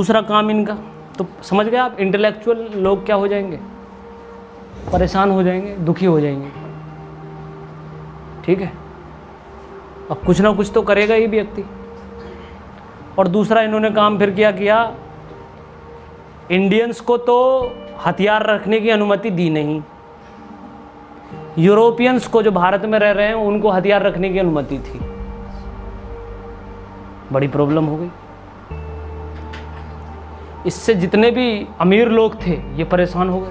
दूसरा काम इनका, तो समझ गए आप, इंटेलेक्चुअल लोग क्या हो जाएंगे, परेशान हो जाएंगे, दुखी हो जाएंगे। ठीक है, अब कुछ ना कुछ तो करेगा ही व्यक्ति। और दूसरा इन्होंने काम फिर क्या किया, इंडियंस को तो हथियार रखने की अनुमति दी नहीं, यूरोपियंस को जो भारत में रह रहे हैं उनको हथियार रखने की अनुमति थी। बड़ी प्रॉब्लम हो गई। इससे जितने भी अमीर लोग थे ये परेशान हो गए,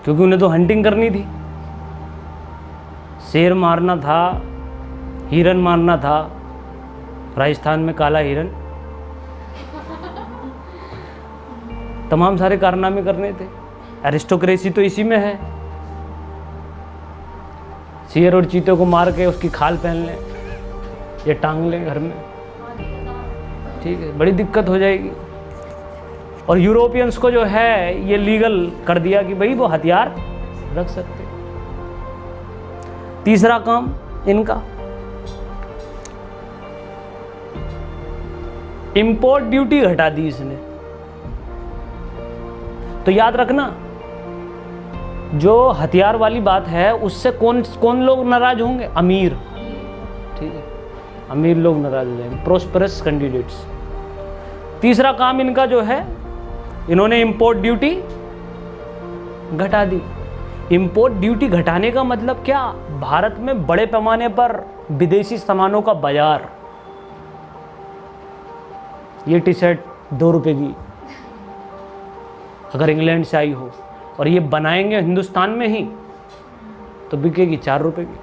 क्योंकि उन्हें तो हंटिंग करनी थी, शेर मारना था, हिरन मारना था, राजस्थान में काला हिरन, तमाम सारे कारनामे करने थे। एरिस्टोक्रेसी तो इसी में है, शेर और चीते को मार के उसकी खाल पहन लें, ये टांग लें घर में, ठीक है, बड़ी दिक्कत हो जाएगी। और यूरोपियंस को जो है ये लीगल कर दिया कि भाई वो हथियार रख सकते। तीसरा काम इनका, इंपोर्ट ड्यूटी घटा दी इसने। तो याद रखना, जो हथियार वाली बात है उससे कौन कौन लोग नाराज होंगे, अमीर, ठीक है, अमीर लोग नाराज हो जाएंगे, प्रोस्पेरस कैंडिडेट्स। तीसरा काम इनका जो है, इन्होंने इंपोर्ट ड्यूटी घटा दी। इंपोर्ट ड्यूटी घटाने का मतलब क्या, भारत में बड़े पैमाने पर विदेशी सामानों का बाजार, ये टी शर्ट 2 रुपए की अगर इंग्लैंड से आई हो और ये बनाएंगे हिंदुस्तान में ही तो बिकेगी 4 रुपए की,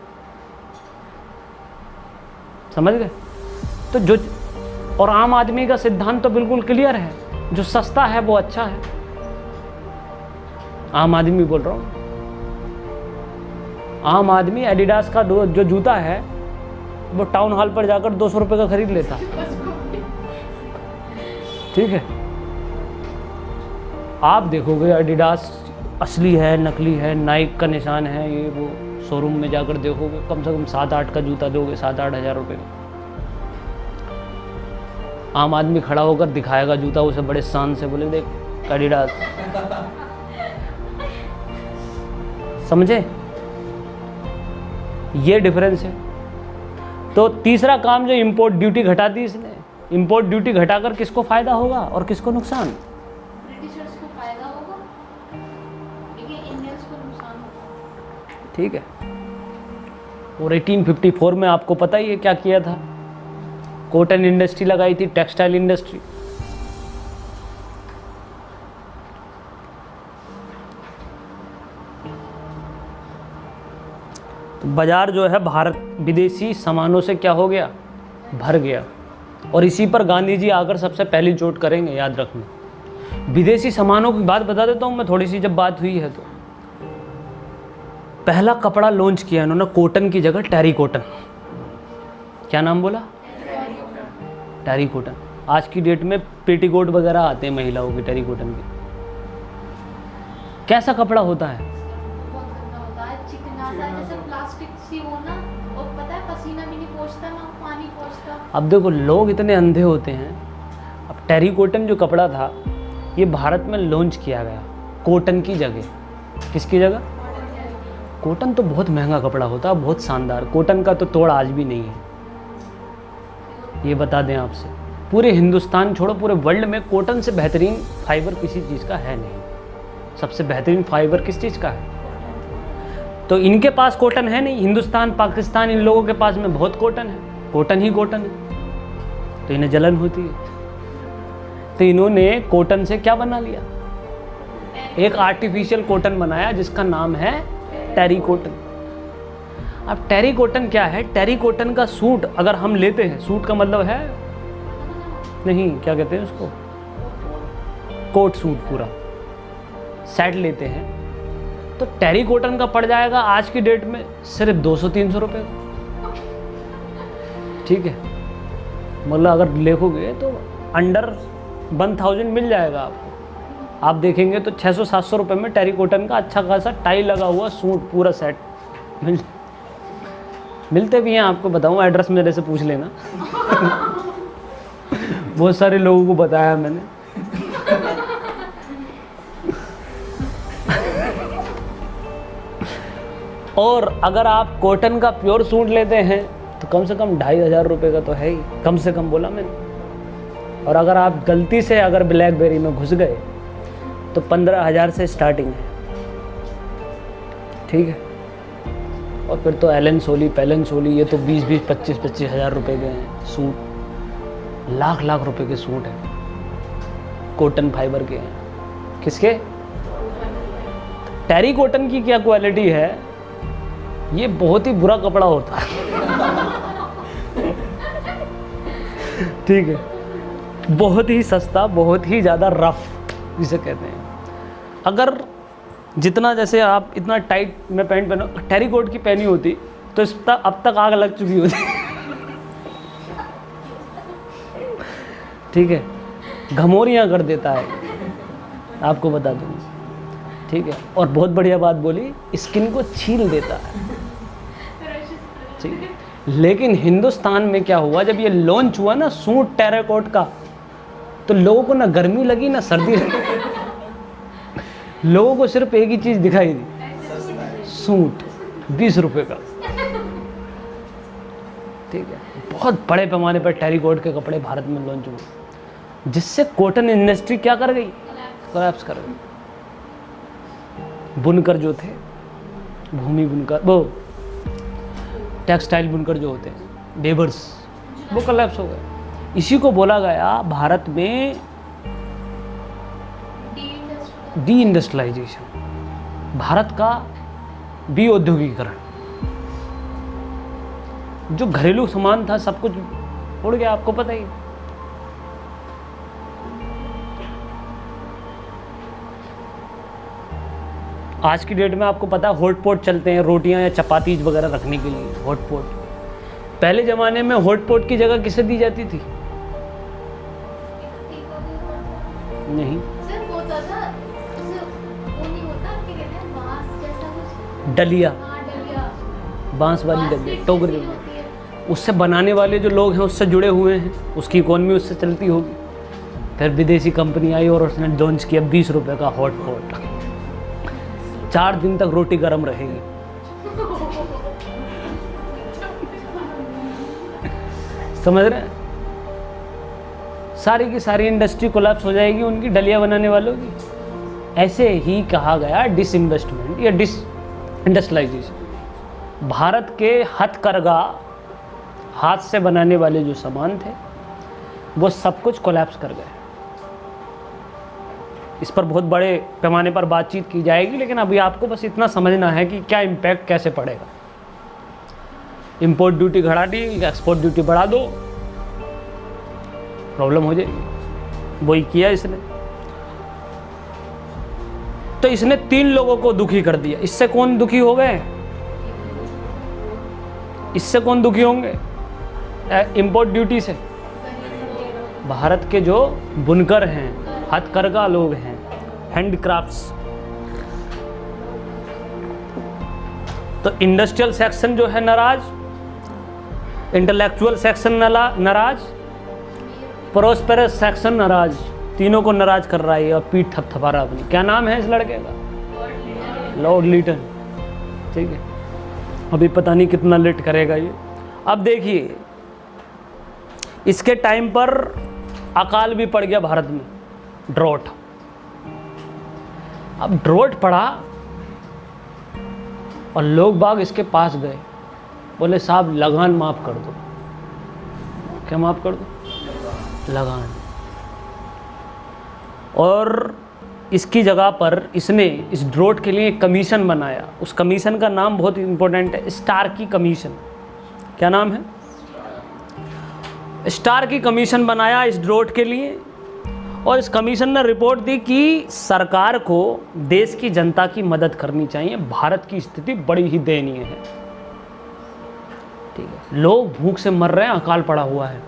समझ गए। तो जो, और आम आदमी का सिद्धांत तो बिल्कुल क्लियर है, जो सस्ता है वो अच्छा है। आम आदमी बोल रहा हूं, आम आदमी एडिडास का जो जूता है वो टाउन हॉल पर जाकर 200 रुपए का खरीद लेता, ठीक है। आप देखोगे एडिडास असली है नकली है, नाइक का निशान है, ये वो शोरूम में जाकर देखोगे कम से कम 7-8 का जूता दोगे, 7-8 हज़ार रुपये का। आम आदमी खड़ा होकर दिखाएगा जूता उसे बड़े शान से, बोले देख एडिडास, समझे, ये डिफरेंस है। तो तीसरा काम जो इंपोर्ट ड्यूटी घटा दी इसने, इंपोर्ट ड्यूटी घटाकर किसको फायदा होगा और किसको नुकसान, ब्रिटिशर्स को फायदा होगा, लेकिन इंडियंस को नुकसान होगा, ठीक है। और 1854 में आपको पता ही है क्या किया था, कॉटन इंडस्ट्री लगाई थी, टेक्सटाइल इंडस्ट्री। तो बाजार जो है भारत विदेशी सामानों से क्या हो गया, भर गया। और इसी पर गांधी जी आकर सबसे पहली चोट करेंगे, याद रखना। विदेशी सामानों की बात बता देता हूँ मैं थोड़ी सी, जब बात हुई है तो पहला कपड़ा लॉन्च किया इन्होंने कॉटन की जगह टेरी कॉटन। क्या नाम बोला, टेरी कॉटन। आज की डेट में पेटीकोट वगैरह आते हैं महिलाओं के टेरी कॉटन के। कैसा कपड़ा होता है, बहुत गंदा होता है, चिकना सा, जैसे प्लास्टिक सी हो ना, और पता है पसीना भी नहीं पहुंचता ना पानी पहुंचता। अब देखो लोग इतने अंधे होते हैं। अब टेरी कॉटन जो कपड़ा था ये भारत में लॉन्च किया गया कॉटन की जगह। किसकी जगह, कॉटन तो बहुत महंगा कपड़ा होता है, बहुत शानदार, कॉटन का तो तोड़ आज भी नहीं है, ये बता दें आपसे। पूरे हिंदुस्तान छोड़ो पूरे वर्ल्ड में कॉटन से बेहतरीन फाइबर किसी चीज़ का है नहीं। सबसे बेहतरीन फाइबर किस चीज़ का है, तो इनके पास कॉटन है नहीं। हिंदुस्तान पाकिस्तान इन लोगों के पास में बहुत कॉटन है, कॉटन ही कॉटन है, तो इन्हें जलन होती है। तो इन्होंने कॉटन से क्या बना लिया, एक आर्टिफिशियल कॉटन बनाया जिसका नाम है टेरी कॉटन। अब टेरी कॉटन क्या है, टेरी कॉटन का सूट अगर हम लेते हैं, सूट का मतलब है नहीं, क्या कहते हैं उसको, कोट सूट, पूरा सेट लेते हैं तो टेरी कॉटन का पड़ जाएगा आज की डेट में सिर्फ 200-300 रुपये का, ठीक है। मतलब अगर देखोगे तो अंडर 1000 मिल जाएगा आपको। आप देखेंगे तो 600-700 रुपये में टेरी कॉटन का अच्छा खासा टाई लगा हुआ सूट पूरा सेट मिलते भी हैं। आपको बताऊं, एड्रेस मेरे से पूछ लेना बहुत सारे लोगों को बताया मैंने। और अगर आप कॉटन का प्योर सूट लेते हैं तो कम से कम 2,500 रुपये का तो है ही, कम से कम बोला मैंने। और अगर आप गलती से अगर ब्लैकबेरी में घुस गए तो 15,000 से स्टार्टिंग है, ठीक है। और फिर तो एलन सोली, पैलन सोली, ये तो 20-20, 25-25 हज़ार रुपये के हैं सूट। लाख रुपए के सूट हैं, कॉटन फाइबर के हैं। किसके? टेरी कॉटन की क्या क्वालिटी है, ये बहुत ही बुरा कपड़ा होता है। ठीक है, बहुत ही सस्ता, बहुत ही ज़्यादा रफ जिसे कहते हैं। अगर जितना जैसे आप इतना टाइट में पैंट पहनो, टेरी कोट की पहनी होती तो इस तक अब तक आग लग चुकी होती। ठीक है, घमोरियाँ कर देता है, आपको बता दूँ। ठीक है, और बहुत बढ़िया बात बोली, स्किन को छील देता है। ठीक है, लेकिन हिंदुस्तान में क्या हुआ, जब ये लॉन्च हुआ ना सूट टेराकोट का, तो लोगों को ना गर्मी लगी ना सर्दी लगी। लोगों को सिर्फ एक ही चीज़ दिखाई दी, सूट 20 रुपये का। ठीक है, बहुत बड़े पैमाने पर टेरीकोट के कपड़े भारत में लॉन्च हुए, जिससे कॉटन इंडस्ट्री क्या कर गई, कोलैप्स कर गई। बुनकर जो थे, भूमि बुनकर, वो टेक्सटाइल बुनकर जो होते हैं, वेबर्स, वो कोलैप्स हो गए। इसी को बोला गया भारत में डी इंडस्ट्रियलाइजेशन, भारत का डी औद्योगिकरण। जो घरेलू सामान था सब कुछ उड़ गया, आपको पता ही। आज की डेट में आपको पता है हॉट पॉट चलते हैं रोटियां या चपाती वगैरह रखने के लिए, हॉट पॉट। पहले ज़माने में हॉट पॉट की जगह किसे दी जाती थी? नहीं, डलिया, बांस वाली डलिया, टोकरी। उससे बनाने वाले जो लोग हैं उससे जुड़े हुए हैं, उसकी इकोनॉमी उससे चलती होगी। फिर विदेशी कंपनी आई और उसने लॉन्च किया 20 रुपये का हॉट पॉट। 4 दिन तक रोटी गर्म रहेगी। समझ रहे हैं? सारी की सारी इंडस्ट्री कोलैप्स हो जाएगी उनकी, डलिया बनाने वालों की। ऐसे ही कहा गया डिसइन्वेस्टमेंट या इंडस्ट्रियलाइजेशन। भारत के हथकरघा, हाथ से बनाने वाले जो सामान थे वो सब कुछ कोलैप्स कर गए। इस पर बहुत बड़े पैमाने पर बातचीत की जाएगी, लेकिन अभी आपको बस इतना समझना है कि क्या इम्पैक्ट कैसे पड़ेगा। इंपोर्ट ड्यूटी घटा दी, एक्सपोर्ट ड्यूटी बढ़ा दो, प्रॉब्लम हो जाएगी। वही किया इसने। तो इसने 3 लोगों को दुखी कर दिया। इससे कौन दुखी हो गए? इससे कौन दुखी होंगे? इंपोर्ट ड्यूटी से भारत के जो बुनकर हैं, हथकरघा लोग हैं, हैंडक्राफ्ट्स। तो इंडस्ट्रियल सेक्शन जो है नाराज, इंटेलेक्चुअल सेक्शन नाराज, प्रोस्पेरस सेक्शन नाराज। तीनों को नाराज कर रहा है और पीठ थपथपा रहा अपनी। क्या नाम है इस लड़के का? Lord Lytton. ठीक है, अभी पता नहीं कितना लेट करेगा ये। अब देखिए, इसके टाइम पर अकाल भी पड़ गया भारत में, ड्रॉट। अब ड्रॉट पड़ा और लोग बाग इसके पास गए, बोले साहब लगान माफ कर दो। क्या माफ कर दो? लगान। और इसकी जगह पर इसने इस ड्रॉट के लिए एक कमीशन बनाया। उस कमीशन का नाम बहुत इंपॉर्टेंट है, स्टार्की कमीशन। क्या नाम है? स्टार्की कमीशन बनाया इस ड्रॉट के लिए। और इस कमीशन ने रिपोर्ट दी कि सरकार को देश की जनता की मदद करनी चाहिए, भारत की स्थिति बड़ी ही दयनीय है। ठीक है, लोग भूख से मर रहे हैं, अकाल पड़ा हुआ है।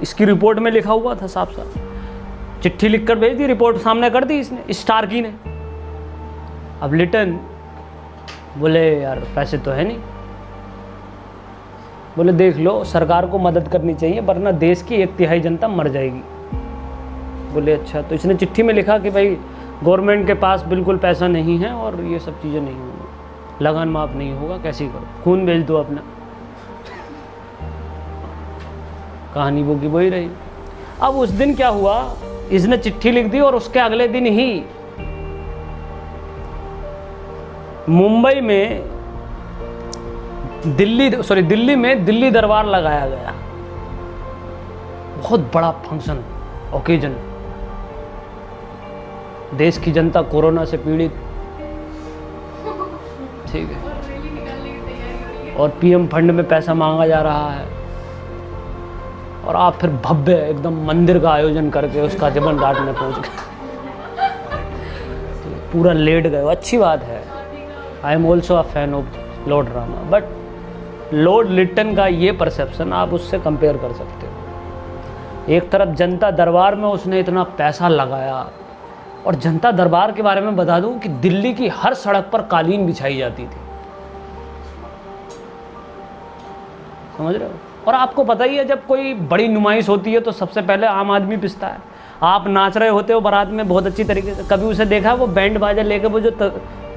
इसकी रिपोर्ट में लिखा हुआ था साफ साफ। चिट्ठी लिखकर भेज दी, रिपोर्ट सामने कर दी इसने, स्टार्की ने। अब लिटन बोले यार पैसे तो है नहीं, बोले देख लो, सरकार को मदद करनी चाहिए वरना देश की 1/3 जनता मर जाएगी। बोले अच्छा। तो इसने चिट्ठी में लिखा कि भाई गवर्नमेंट के पास बिल्कुल पैसा नहीं है और ये सब चीज़ें नहीं होंगी, लगान माफ नहीं होगा, कैसे ही करो, खून भेज दो अपना। कहानी वो की वही रही। अब उस दिन क्या हुआ, इसने चिट्ठी लिख दी और उसके अगले दिन ही मुंबई में दिल्ली में दिल्ली दरबार लगाया गया। बहुत बड़ा फंक्शन, ओकेजन। देश की जनता कोरोना से पीड़ित, ठीक है, और पीएम फंड में पैसा मांगा जा रहा है और आप फिर भव्य एकदम मंदिर का आयोजन करके उसका जबन घाट में पहुंच गए, पूरा लेट गए। अच्छी बात है, I am also a fan of Lord Rama, but Lord Lytton का ये परसेप्शन आप उससे कंपेयर कर सकते हो। एक तरफ जनता दरबार में उसने इतना पैसा लगाया, और जनता दरबार के बारे में बता दूं कि दिल्ली की हर सड़क पर कालीन बिछाई जाती थी, समझ रहे हो। और आपको पता ही है जब कोई बड़ी नुमाइश होती है तो सबसे पहले आम आदमी पिसता है। आप नाच रहे होते हो बारात में बहुत अच्छी तरीके से, कभी उसे देखा वो बैंड बाजा लेके, वो जो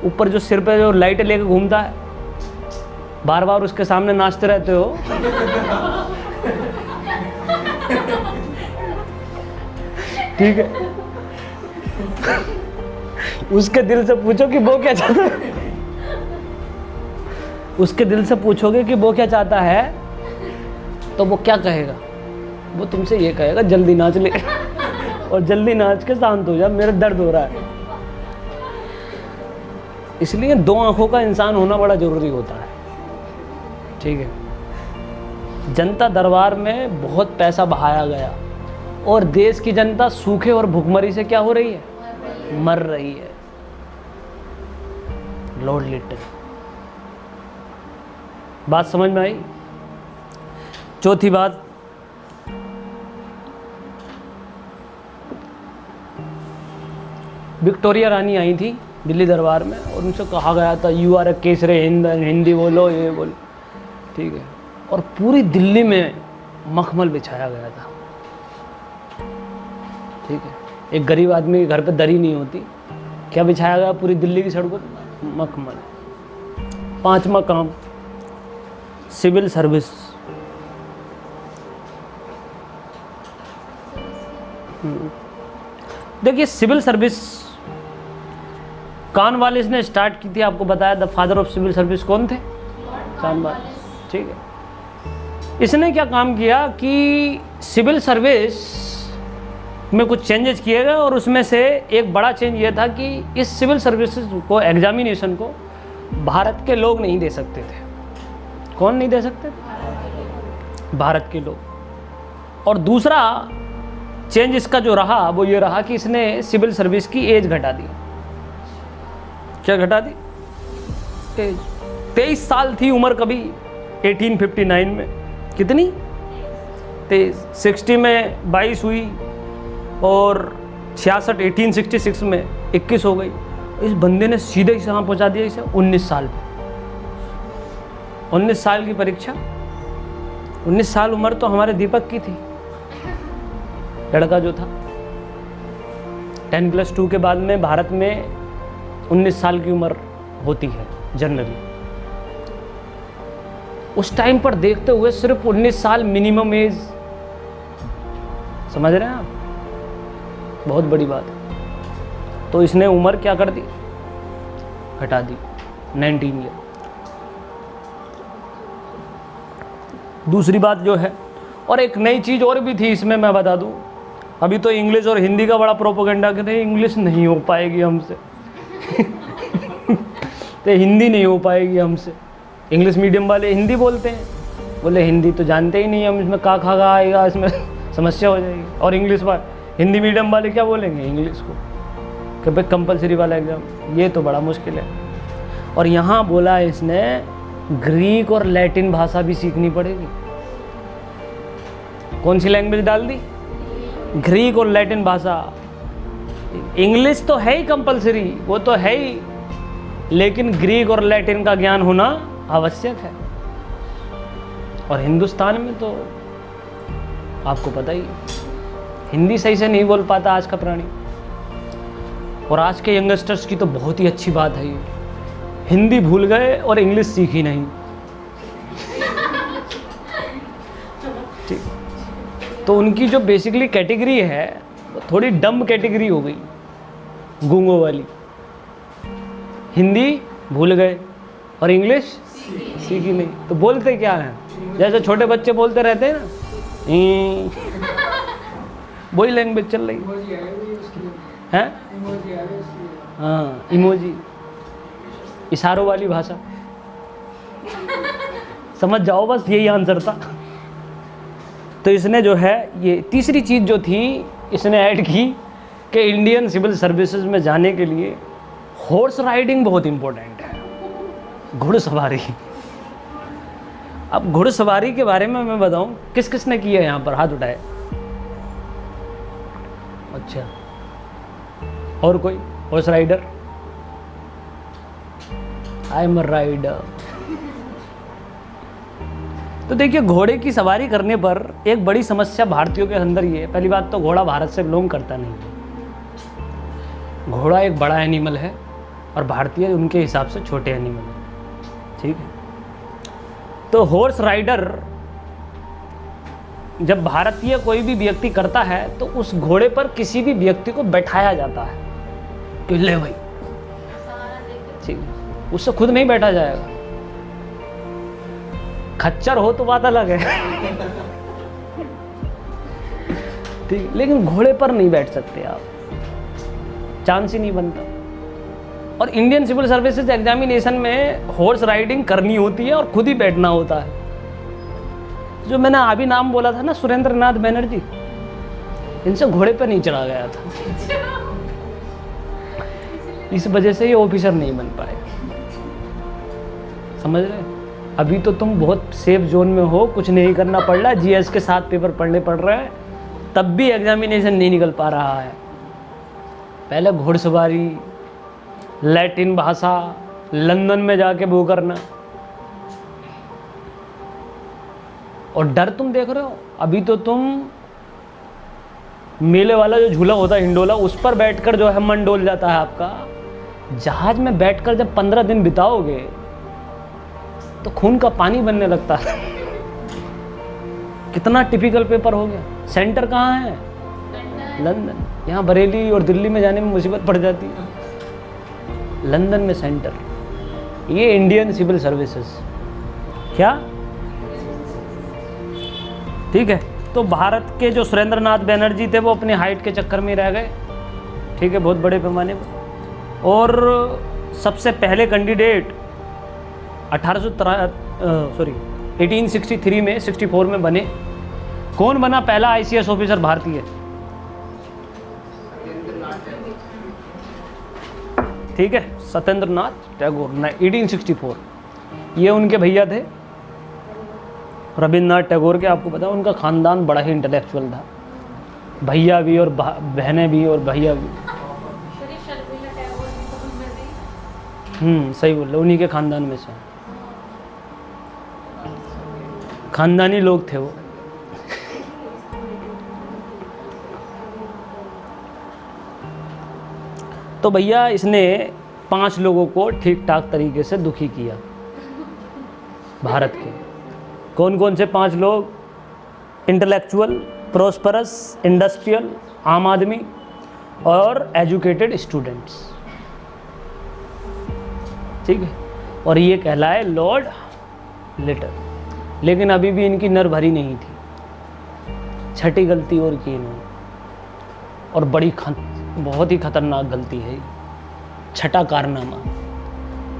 ऊपर जो सिर पे जो लाइट लेके घूमता है, बार बार उसके सामने नाचते रहते हो। ठीक है, उसके दिल से पूछो कि वो क्या चाहता है, उसके दिल से पूछोगे कि वो क्या चाहता है तो वो क्या कहेगा, वो तुमसे ये कहेगा जल्दी नाच ले और जल्दी नाच के शांत हो जा, मेरा दर्द हो रहा है। इसलिए 2 आंखों का इंसान होना बड़ा जरूरी होता है, ठीक है। जनता दरबार में बहुत पैसा बहाया गया और देश की जनता सूखे और भुखमरी से क्या हो रही है, मर रही है। लॉर्ड लिटन, बात समझ में आई। चौथी बात, विक्टोरिया रानी आई थी दिल्ली दरबार में और उनसे कहा गया था you are a Kesare Hindi बोलो, ये बोलो, ठीक है। और पूरी दिल्ली में मखमल बिछाया गया था, ठीक है। एक गरीब आदमी के घर पे दरी नहीं होती, क्या बिछाया गया पूरी दिल्ली की सड़कों पर, मखमल। 5वां काम, सिविल सर्विस। देखिए सिविल सर्विस कॉर्नवालिस ने स्टार्ट की थी। आपको बताया the father of civil service कौन थे, कॉर्नवालिस, ठीक है। इसने क्या काम किया कि सिविल सर्विस में कुछ चेंजेस किए गए और उसमें से एक बड़ा चेंज ये था कि इस सिविल सर्विस को, एग्जामिनेशन को भारत के लोग नहीं दे सकते थे। कौन नहीं दे सकते थे? भारत के लोग। और दूसरा चेंज इसका जो रहा वो ये रहा कि इसने सिविल सर्विस की एज घटा दी। क्या घटा दी? एज 23 साल थी उम्र कभी 1859 में, कितनी? 23। 60 में 22 हुई और 1866 में 21 हो गई। इस बंदे ने सीधे ही कहाँ पहुँचा दिया इसे, 19 साल पे। 19 साल की परीक्षा, 19 साल उम्र तो हमारे दीपक की थी, लड़का जो था। 10+2 के बाद में भारत में 19 साल की उम्र होती है जनरली। उस टाइम पर देखते हुए सिर्फ 19 साल मिनिमम एज, समझ रहे हैं आप, बहुत बड़ी बात है। तो इसने उम्र क्या कर दी, घटा दी, 19 ईयर। दूसरी बात जो है, और एक नई चीज़ और भी थी इसमें, मैं बता दूं। अभी तो इंग्लिश और हिंदी का बड़ा प्रोपेगेंडा कहते हैं इंग्लिश नहीं हो पाएगी हमसे तो हिंदी नहीं हो पाएगी हमसे। इंग्लिश मीडियम वाले हिंदी बोलते हैं, बोले हिंदी तो जानते ही नहीं हम, इसमें का खा गा आएगा, इसमें समस्या हो जाएगी। और इंग्लिश वाले, हिंदी मीडियम वाले क्या बोलेंगे इंग्लिश को कि भाई कंपलसरी वाला एग्ज़ाम, ये तो बड़ा मुश्किल है। और यहाँ बोला इसने ग्रीक और लैटिन भाषा भी सीखनी पड़ेगी। कौन सी लैंग्वेज डाल दी? ग्रीक और लैटिन भाषा। इंग्लिश तो है ही कंपलसरी, वो तो है ही, लेकिन ग्रीक और लैटिन का ज्ञान होना आवश्यक है। और हिंदुस्तान में तो आपको पता ही है, हिंदी सही से नहीं बोल पाता आज का प्राणी। और आज के यंगस्टर्स की तो बहुत ही अच्छी बात है ये, हिंदी भूल गए और इंग्लिश सीखी नहीं। ठीक, तो उनकी जो बेसिकली कैटेगरी है वो थोड़ी डम कैटेगरी हो गई, गूंगों वाली। हिंदी भूल गए और इंग्लिश सीखी नहीं, तो बोलते क्या हैं? जैसे छोटे बच्चे बोलते रहते हैं ना, वही लैंग्वेज चल रही है। हाँ, इमोजी, इशारों वाली भाषा। समझ जाओ, बस यही आंसर था। तो इसने जो है ये तीसरी चीज़ जो थी इसने ऐड की कि इंडियन सिविल सर्विसेज में जाने के लिए हॉर्स राइडिंग बहुत इम्पोर्टेंट है, घुड़सवारी। अब घुड़सवारी के बारे में मैं बताऊं, किस किस ने किया यहाँ पर? हाथ उठाए। अच्छा, और कोई horse rider? I am a rider. तो देखिए, घोड़े की सवारी करने पर एक बड़ी समस्या भारतीयों के अंदर ये है। पहली बात तो घोड़ा भारत से बिलोंग करता नहीं। घोड़ा एक बड़ा एनिमल है और भारतीय उनके हिसाब से छोटे एनिमल है, ठीक है। तो हॉर्स राइडर जब भारतीय कोई भी व्यक्ति करता है तो उस घोड़े पर किसी भी व्यक्ति को बैठाया जाता है कि ले भाई, ठीक है, उससे खुद नहीं बैठा जाएगा। खच्चर हो तो बात अलग है, ठीक, लेकिन घोड़े पर नहीं बैठ सकते आप, चांस ही नहीं बनता। और इंडियन सिविल सर्विसेज एग्जामिनेशन में हॉर्स राइडिंग करनी होती है और खुद ही बैठना होता है। जो मैंने अभी नाम बोला था ना, सुरेंद्र नाथ बैनर्जी, इनसे घोड़े पर नहीं चढ़ा गया था, इस वजह से ये ऑफिसर नहीं बन पाए। समझ रहे? अभी तो तुम बहुत सेफ जोन में हो, कुछ नहीं करना पड़ रहा, जीएस के 7 पेपर पढ़ने पड़ रहे हैं, तब भी एग्जामिनेशन नहीं निकल पा रहा है। पहले घुड़सवारी, लैटिन भाषा, लंदन में जाके वो करना, और डर तुम देख रहे हो। अभी तो तुम मेले वाला जो झूला होता है हिंडोला, उस पर बैठकर जो है मन डोल जाता है आपका। जहाज में बैठकर जब 15 दिन बिताओगे तो खून का पानी बनने लगता है। कितना टिपिकल पेपर हो गया। सेंटर कहाँ है? लंदन। यहाँ बरेली और दिल्ली में जाने में मुसीबत पड़ जाती है, लंदन में सेंटर। ये इंडियन सिविल सर्विसेज क्या, ठीक है। तो भारत के जो सुरेंद्र नाथ बैनर्जी थे वो अपनी हाइट के चक्कर में रह गए, ठीक है, बहुत बड़े पैमाने पर। और सबसे पहले कैंडिडेट 1863 में 64 में बने। कौन बना पहला आईसीएस ऑफिसर भारतीय? ठीक है, सत्येंद्र नाथ टैगोर, 1864। ये उनके भैया थे रविन्द्रनाथ टैगोर के। आपको पता है उनका खानदान बड़ा ही इंटेलेक्चुअल था, भैया भी और बहनें भी और भैया भी। सही बोल रहे, उन्हीं के खानदान में से, खानदानी लोग थे वो। तो भैया इसने 5 लोगों को ठीक ठाक तरीके से दुखी किया भारत के। कौन कौन से 5 लोग? इंटेलेक्चुअल, प्रोस्परस, इंडस्ट्रियल, आम आदमी और एजुकेटेड स्टूडेंट्स, ठीक है। और ये कहलाए लॉर्ड लिटल। लेकिन अभी भी इनकी नर भरी नहीं थी, छठी गलती और की इन्होंने, और बहुत ही खतरनाक गलती है, छठा कारनामा।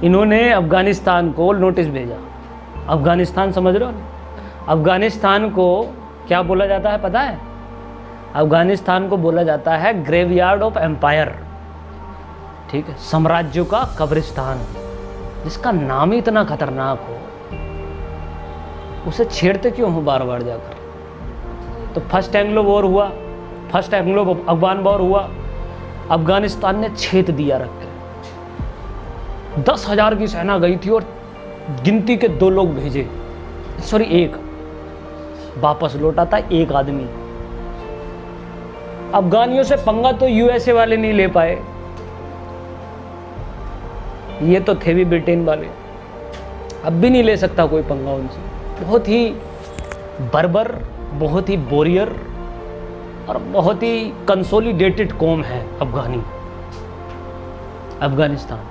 इन्होंने अफगानिस्तान को नोटिस भेजा। अफगानिस्तान समझ रहे हो? अफगानिस्तान को क्या बोला जाता है पता है? अफगानिस्तान को बोला जाता है ग्रेवयार्ड ऑफ एम्पायर, ठीक है, साम्राज्यों का कब्रिस्तान। जिसका नाम ही इतना खतरनाक हो, उसे छेड़ते क्यों हो बार बार जाकर? तो फर्स्ट एंग्लो वॉर हुआ, फर्स्ट एंग्लो अफगान वॉर हुआ, अफगानिस्तान ने छेद दिया रख के। 10,000 की सेना गई थी और गिनती के 2 लोग भेजे, सॉरी 1, वापस लौटा था एक आदमी। अफगानियों से पंगा तो यूएसए वाले नहीं ले पाए, ये तो थे भी ब्रिटेन वाले, अब भी नहीं ले सकता कोई पंगा उनसे। बहुत ही बर्बर, बहुत ही बोरियर और बहुत ही कंसोलिडेटेड कौम है अफगानिस्तान।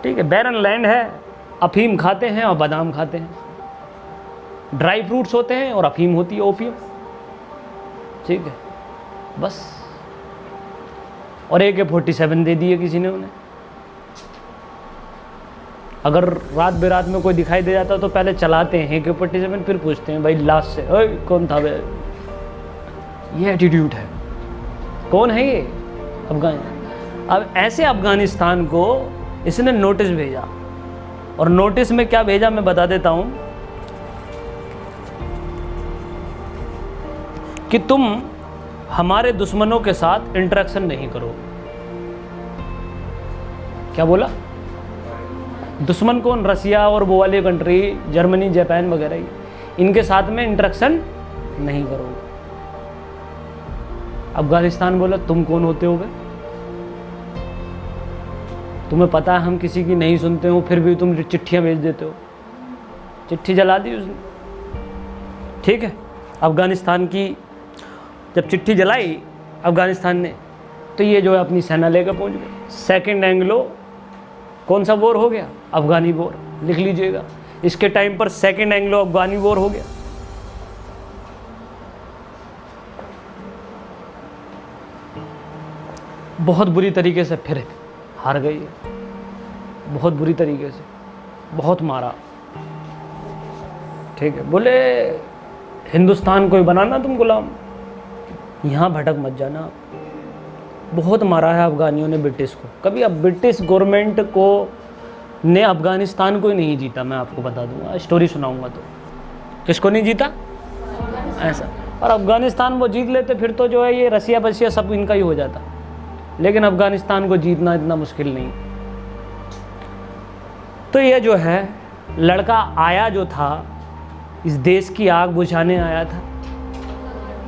ठीक है, बैरन लैंड है, अफीम खाते हैं और बादाम खाते हैं, ड्राई फ्रूट्स होते हैं और अफीम होती है, ओपियम। ठीक है, बस। और AK-47 दे दिए किसी ने उन्हें। अगर रात बेरात में कोई दिखाई दे जाता तो पहले चलाते हैं AK-47, फिर पूछते हैं भाई लास्ट से, ओए कौन था भाई? ये एटीट्यूड है। कौन है ये? अफगान। अब ऐसे अफगानिस्तान को इसने नोटिस भेजा, और नोटिस में क्या भेजा मैं बता देता हूं कि तुम हमारे दुश्मनों के साथ इंटरेक्शन नहीं करो। क्या बोला? दुश्मन कौन? रसिया और वो वाली कंट्री, जर्मनी, जापान वगैरह, इनके साथ में इंटरेक्शन नहीं करो। अफगानिस्तान बोला तुम कौन होते हो? तुम्हें पता है हम किसी की नहीं सुनते हो, फिर भी तुम चिट्ठियां भेज देते हो। चिट्ठी जला दी उसने। ठीक है, अफगानिस्तान की जब चिट्ठी जलाई अफगानिस्तान ने, तो ये जो है अपनी सेना लेकर पहुंच गए। सेकेंड एंग्लो कौन सा वॉर हो गया? अफगानी वॉर। लिख लीजिएगा, इसके टाइम पर सेकेंड एंग्लो अफगानी वॉर हो गया। बहुत बुरी तरीके से फिर हार गई है, बहुत बुरी तरीके से, बहुत मारा। ठीक है, बोले हिंदुस्तान को ही बनाना तुम गुलाम, यहाँ भटक मत जाना। बहुत मारा है अफगानियों ने ब्रिटिश को। कभी अब ब्रिटिश गवर्नमेंट को ने अफगानिस्तान को ही नहीं जीता, मैं आपको बता दूंगा, स्टोरी सुनाऊंगा तो। किसको नहीं जीता? ऐसा। और अफगानिस्तान वो जीत लेते फिर तो जो है ये रसिया बसिया सब इनका ही हो जाता, लेकिन अफगानिस्तान को जीतना इतना मुश्किल नहीं। तो ये जो है लड़का आया जो था, इस देश की आग बुझाने आया था।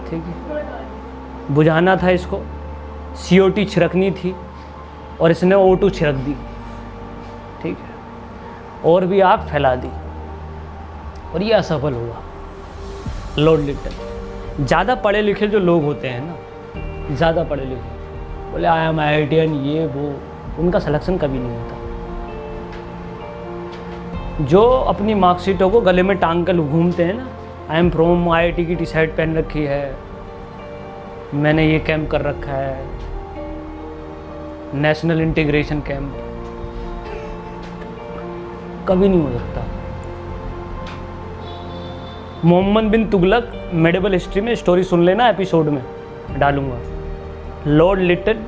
ठीक है, बुझाना था इसको, CO2 छिड़कनी थी, और इसने O2 छिड़क दी। ठीक है, और भी आग फैला दी, और ये असफल हुआ। लॉर्ड लिटन, ज़्यादा पढ़े लिखे जो लोग होते हैं ना, ज़्यादा पढ़े लिखे, बोले आई एम IITian, ये वो, उनका सिलेक्शन कभी नहीं होता। जो अपनी मार्कशीटों को गले में टांग कर घूमते हैं ना, आई एम फ्रॉम IIT की टी-शर्ट पहन रखी है, मैंने ये कैंप कर रखा है, नेशनल इंटीग्रेशन कैंप, कभी नहीं हो सकता। मोहम्मद बिन तुगलक मेडिवल हिस्ट्री में स्टोरी सुन लेना, एपिसोड में डालूंगा। लॉर्ड लिटन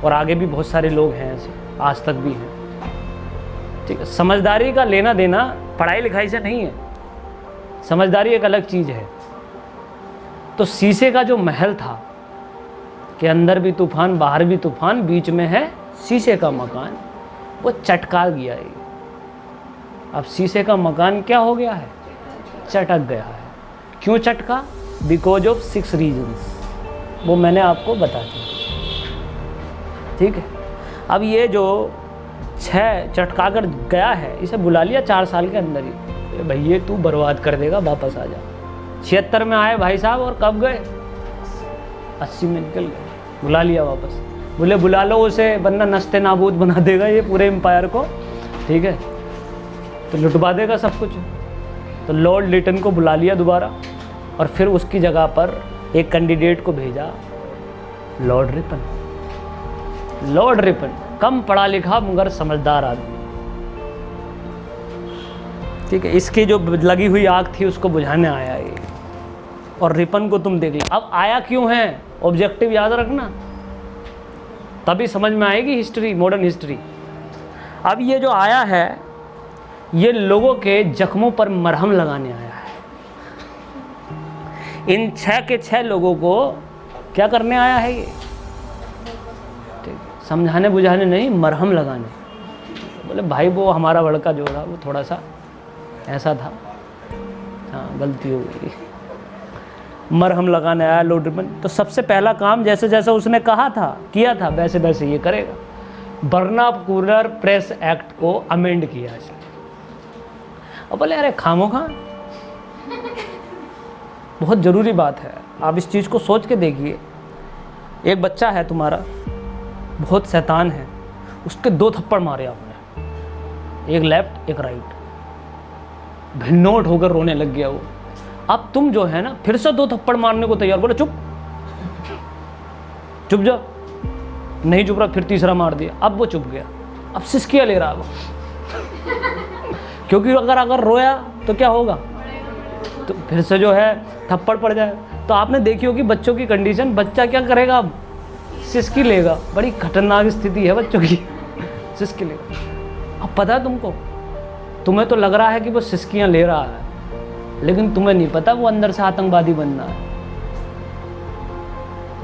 और आगे भी बहुत सारे लोग हैं ऐसे, आज तक भी हैं। ठीक है, समझदारी का लेना देना पढ़ाई लिखाई से नहीं है, समझदारी एक अलग चीज़ है। तो शीशे का जो महल था कि अंदर भी तूफान बाहर भी तूफान, बीच में है शीशे का मकान, वो चटका गया है। अब शीशे का मकान क्या हो गया है? चटक गया है। क्यों चटका? बिकॉज ऑफ 6 रीजन्स, वो मैंने आपको बता दिया। ठीक है, अब ये जो 6 चटका कर गया है, इसे बुला लिया 4 साल के अंदर ही, भैया तू बर्बाद कर देगा, वापस आ जा। 76 में आए भाई साहब, और कब गए? 80 में निकल गए। बुला लिया वापस, बोले बुला लो उसे, वरना नस्ते नाबूद बना देगा ये पूरे एम्पायर को। ठीक है, तो लुटवा देगा सब कुछ। तो लॉर्ड लिटन को बुला लिया दोबारा, और फिर उसकी जगह पर एक कैंडिडेट को भेजा, लॉर्ड रिपन। लॉर्ड रिपन कम पढ़ा लिखा मगर समझदार आदमी। ठीक है, इसकी जो लगी हुई आग थी उसको बुझाने आया ये, और रिपन को तुम देख लो। अब आया क्यों है, ऑब्जेक्टिव याद रखना, तभी समझ में आएगी हिस्ट्री, मॉडर्न हिस्ट्री। अब ये जो आया है, ये लोगों के जख्मों पर मरहम लगाने आया है। इन 6 के 6 लोगों को क्या करने आया है ये? समझाने बुझाने नहीं, मरहम लगाने। बोले भाई वो हमारा लड़का जो था वो थोड़ा सा ऐसा था, हाँ गलती हो गई, मरहम लगाने आया लोड रिबन। तो सबसे पहला काम जैसे जैसे उसने कहा था किया था वैसे वैसे ये करेगा। बर्नाकुलर प्रेस एक्ट को अमेंड किया इसने। अब बोले अरे खामोखा, बहुत ज़रूरी बात है, आप इस चीज़ को सोच के देखिए। एक बच्चा है तुम्हारा, बहुत शैतान है, उसके 2 थप्पड़ मारे आपने, एक लेफ्ट एक राइट, भिन्नोट होकर रोने लग गया वो। अब तुम जो है ना फिर से 2 थप्पड़ मारने को तैयार, बोले चुप चुप जा, नहीं चुप रहा, फिर तीसरा मार दिया, अब वो चुप गया, अब सिसकियाँ ले रहा है वो क्योंकि अगर रोया तो क्या होगा, तो फिर से जो है थप्पड़ पड़ जाए। तो आपने देखी होगी बच्चों की कंडीशन, बच्चा क्या करेगा, अब सिसकी लेगा। बड़ी खतरनाक स्थिति है बच्चों की, सिसकी लेगा। अब पता है तुमको, तुम्हें तो लग रहा है कि वो सिसकियाँ ले रहा है, लेकिन तुम्हें नहीं पता वो अंदर से आतंकवादी बनना है।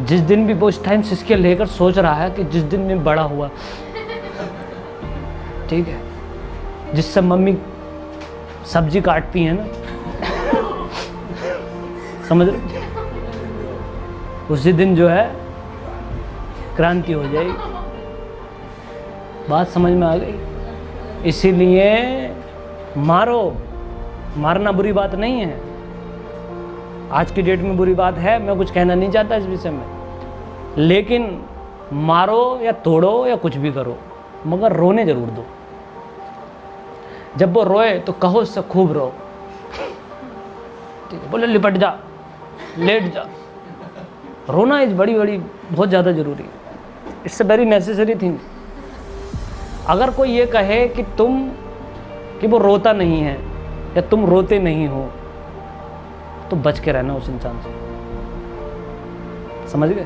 जिस दिन भी वो इस टाइम सिसकियाँ लेकर सोच रहा है कि जिस दिन में बड़ा हुआ, ठीक है, जिससे मम्मी सब्जी काटती है ना, समझ रहे, उसी दिन जो है क्रांति हो जाएगी। बात समझ में आ गई? इसीलिए मारो, मारना बुरी बात नहीं है, आज की डेट में बुरी बात है, मैं कुछ कहना नहीं चाहता इस विषय में, लेकिन मारो या तोड़ो या कुछ भी करो, मगर रोने जरूर दो। जब वो रोए तो कहो उससे खूब रो, ठीक है, बोले लिपट जा, लेट जा। रोना इज बड़ी बहुत ज़्यादा जरूरी है, it's a very necessary thing. अगर कोई ये कहे कि वो रोता नहीं है या तुम रोते नहीं हो, तो बच के रहना उस इंसान से, समझ गए?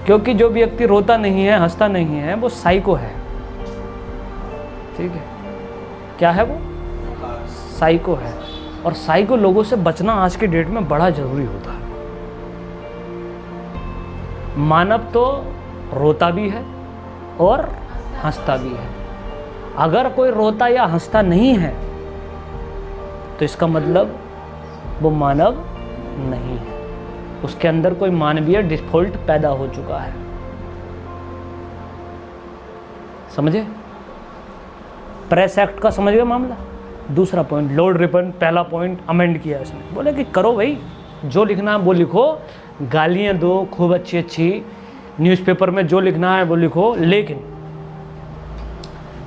क्योंकि जो व्यक्ति रोता नहीं है, हंसता नहीं है, वो साइको है, ठीक है? क्या है वो? साइको है। और साइको लोगों से बचना आज के डेट में बड़ा जरूरी होता है। मानव तो रोता भी है और हंसता भी है। अगर कोई रोता या हंसता नहीं है तो इसका मतलब वो मानव नहीं है, उसके अंदर कोई मानवीय डिफॉल्ट पैदा हो चुका है, समझे? प्रेस एक्ट का समझ गए मामला। दूसरा पॉइंट, लॉर्ड रिपन, पहला पॉइंट अमेंड किया इसने, बोले कि करो भाई, जो लिखना है वो लिखो, गालियाँ दो खूब अच्छी अच्छी, न्यूज़पेपर में जो लिखना है वो लिखो, लेकिन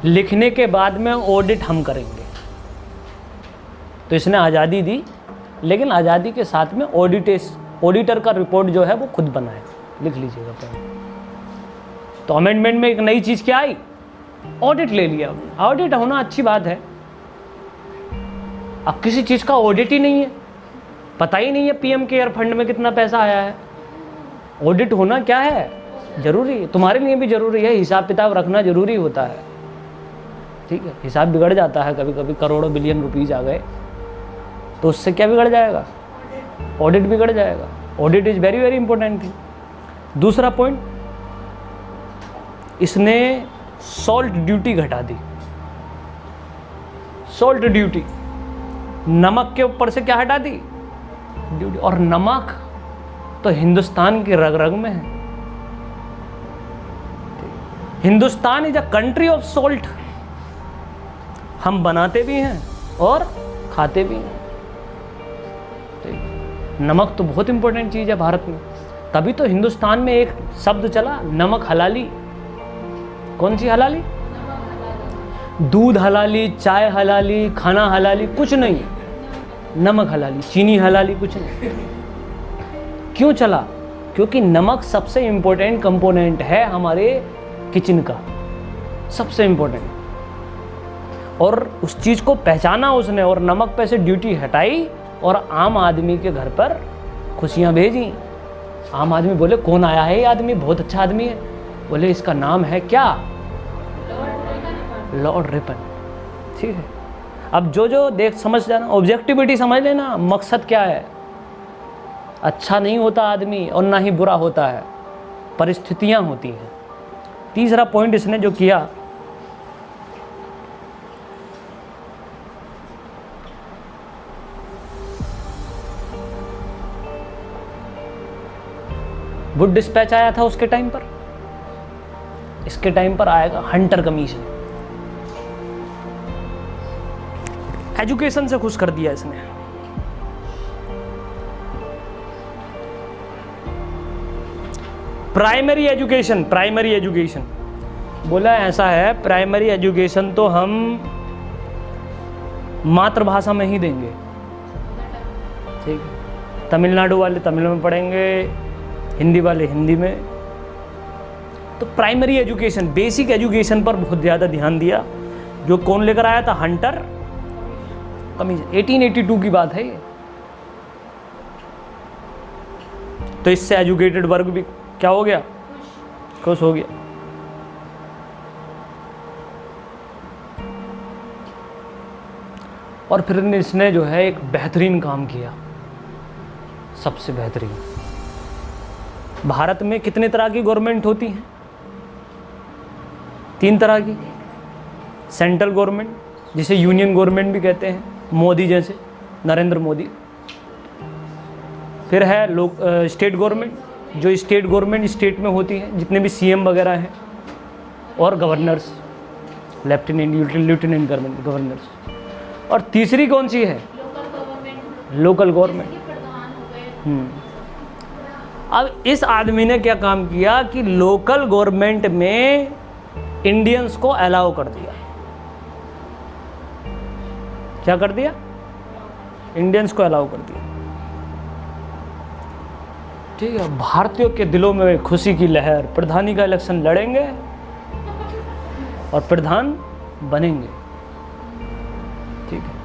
लिखने के बाद में ऑडिट हम करेंगे। तो इसने आज़ादी दी, लेकिन आज़ादी के साथ में ऑडिटर का रिपोर्ट जो है वो खुद बनाए, लिख लीजिएगा पहले। तो अमेंडमेंट में एक नई चीज़ क्या आई, ऑडिट ले लिया। ऑडिट होना अच्छी बात है। अब किसी चीज़ का ऑडिट ही नहीं है, पता ही नहीं है पीएम केयर फंड में कितना पैसा आया है, ऑडिट होना क्या है, जरूरी है, तुम्हारे लिए भी जरूरी है, हिसाब किताब रखना जरूरी होता है, ठीक है? हिसाब बिगड़ जाता है कभी कभी, करोड़ों बिलियन रुपीज़ आ गए तो उससे क्या बिगड़ जाएगा, ऑडिट बिगड़ जाएगा। Audit is very very important thing. दूसरा पॉइंट, इसने सॉल्ट ड्यूटी घटा दी। सॉल्ट ड्यूटी, नमक के ऊपर से क्या हटा दी, ड्यूटी। और नमक तो हिंदुस्तान की रग रग में है। Hindustan is a country of salt, हम बनाते भी हैं और खाते भी हैं। नमक तो बहुत इंपॉर्टेंट चीज़ है भारत में, तभी तो हिंदुस्तान में एक शब्द चला, नमक हलाली। कौन सी हलाली? दूध हलाली, चाय हलाली, खाना हलाली कुछ नहीं, नमक हलाली, चीनी हलाली कुछ नहीं। क्यों चला? क्योंकि नमक सबसे इंपॉर्टेंट कंपोनेंट है हमारे किचन का, सबसे इंपॉर्टेंट। और उस चीज़ को पहचाना उसने और नमक पे से ड्यूटी हटाई और आम आदमी के घर पर खुशियाँ भेजी। आम आदमी बोले कौन आया है ये आदमी, बहुत अच्छा आदमी है। बोले इसका नाम है क्या, लॉर्ड रिपन, ठीक है? अब जो देख समझ जाना, ऑब्जेक्टिविटी समझ लेना, मकसद क्या है। अच्छा नहीं होता आदमी और ना ही बुरा होता है, परिस्थितियां होती हैं। तीसरा पॉइंट इसने जो किया, वुड डिस्पैच आया था उसके टाइम पर, इसके टाइम पर आएगा हंटर कमीशन। एजुकेशन से खुश कर दिया इसने। प्राइमरी एजुकेशन, प्राइमरी एजुकेशन बोला ऐसा है, प्राइमरी एजुकेशन तो हम मातृभाषा में ही देंगे, ठीक है। तमिलनाडु वाले तमिल में पढ़ेंगे, हिंदी वाले हिंदी में। तो प्राइमरी एजुकेशन, बेसिक एजुकेशन पर बहुत ज़्यादा ध्यान दिया। जो कौन लेकर आया था? Hunter commission. 1882 की बात है ये। तो इससे एजुकेटेड वर्ग भी क्या हो गया? खुश हो गया। और फिर इसने जो है एक बेहतरीन काम किया, सबसे बेहतरीन। भारत में कितने तरह की गवर्नमेंट होती हैं? 3 तरह की। सेंट्रल गवर्नमेंट, जिसे यूनियन गवर्नमेंट भी कहते हैं, मोदी जैसे, नरेंद्र मोदी। फिर है स्टेट गवर्नमेंट, जो स्टेट गवर्नमेंट स्टेट में होती है, जितने भी सीएम वगैरह हैं, और गवर्नर्स, लेफ्टिनेंट गवर्नर्स। और तीसरी कौन सी है? Local government. अब इस आदमी ने क्या काम किया कि लोकल गवर्नमेंट में इंडियंस को अलाउ कर दिया। क्या कर दिया? इंडियंस को अलाउ कर दिया, ठीक है। भारतीयों के दिलों में खुशी की लहर, प्रधानी का इलेक्शन लड़ेंगे और प्रधान बनेंगे, ठीक है।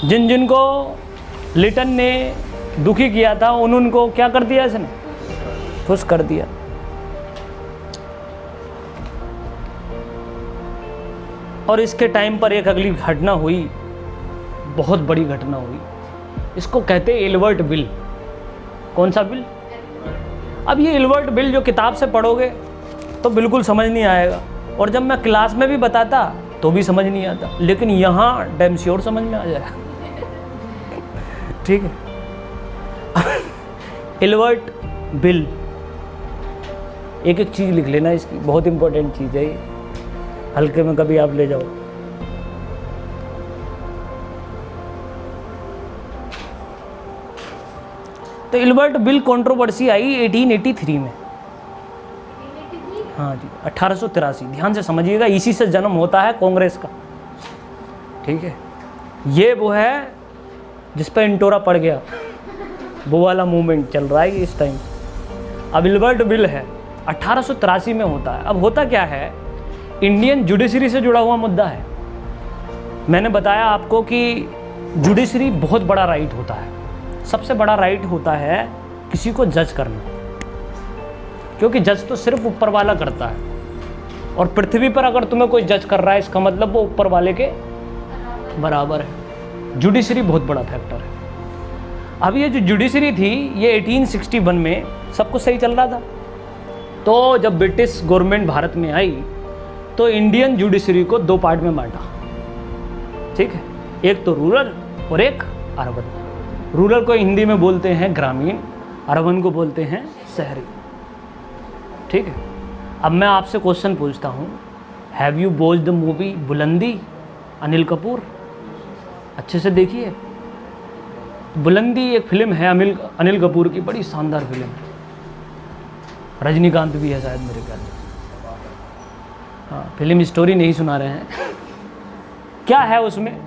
जिन जिनको लिटन ने दुखी किया था उनको क्या कर दिया इसने? खुश कर दिया। और इसके टाइम पर एक अगली घटना हुई, बहुत बड़ी घटना हुई। इसको कहते हैं एल्बर्ट बिल। कौन सा बिल? अब ये एल्बर्ट बिल जो किताब से पढ़ोगे तो बिल्कुल समझ नहीं आएगा, और जब मैं क्लास में भी बताता तो भी समझ नहीं आता, लेकिन यहाँ डैम श्योर समझ में आ जाएगा, ठीक है। एल्बर्ट बिल, एक एक चीज़ लिख लेना इसकी, बहुत इंपॉर्टेंट चीज़ है ये, हल्के में कभी आप ले जाओ। तो एल्बर्ट बिल कंट्रोवर्सी आई 1883 में। हाँ जी, 1883। ध्यान से समझिएगा, इसी से जन्म होता है कांग्रेस का, ठीक है। ये वो है जिस पर इंटोरा पड़ गया, वो वाला मूवमेंट चल रहा है इस टाइम। अब एल्बर्ट बिल है, 1883 में होता है। अब होता क्या है, इंडियन जुडिशरी से जुड़ा हुआ मुद्दा है। मैंने बताया आपको कि जुडिशरी बहुत बड़ा राइट होता है। सबसे बड़ा राइट होता है किसी को जज करना, क्योंकि जज तो सिर्फ ऊपर वाला करता है, और पृथ्वी पर अगर तुम्हें कोई जज कर रहा है इसका मतलब वो ऊपर वाले के बराबर है। जुडिशरी बहुत बड़ा फैक्टर है। अब ये जो जुडिशरी थी ये 1861 में सब कुछ सही चल रहा था। तो जब ब्रिटिश गवर्नमेंट भारत में आई तो इंडियन जुडिशरी को 2 पार्ट में बांटा, ठीक है। एक तो रूरल और एक अर्बन। रूरल को हिंदी में बोलते हैं ग्रामीण, अर्बन को बोलते हैं शहरी, ठीक है। अब मैं आपसे क्वेश्चन पूछता हूँ, have you watched the movie बुलंदी, अनिल कपूर? अच्छे से देखिए, बुलंदी एक फिल्म है अनिल कपूर की, बड़ी शानदार फिल्म है। रजनीकांत भी है शायद मेरे ख्याल में। हाँ, फिल्म स्टोरी नहीं सुना रहे हैं। क्या है उसमें?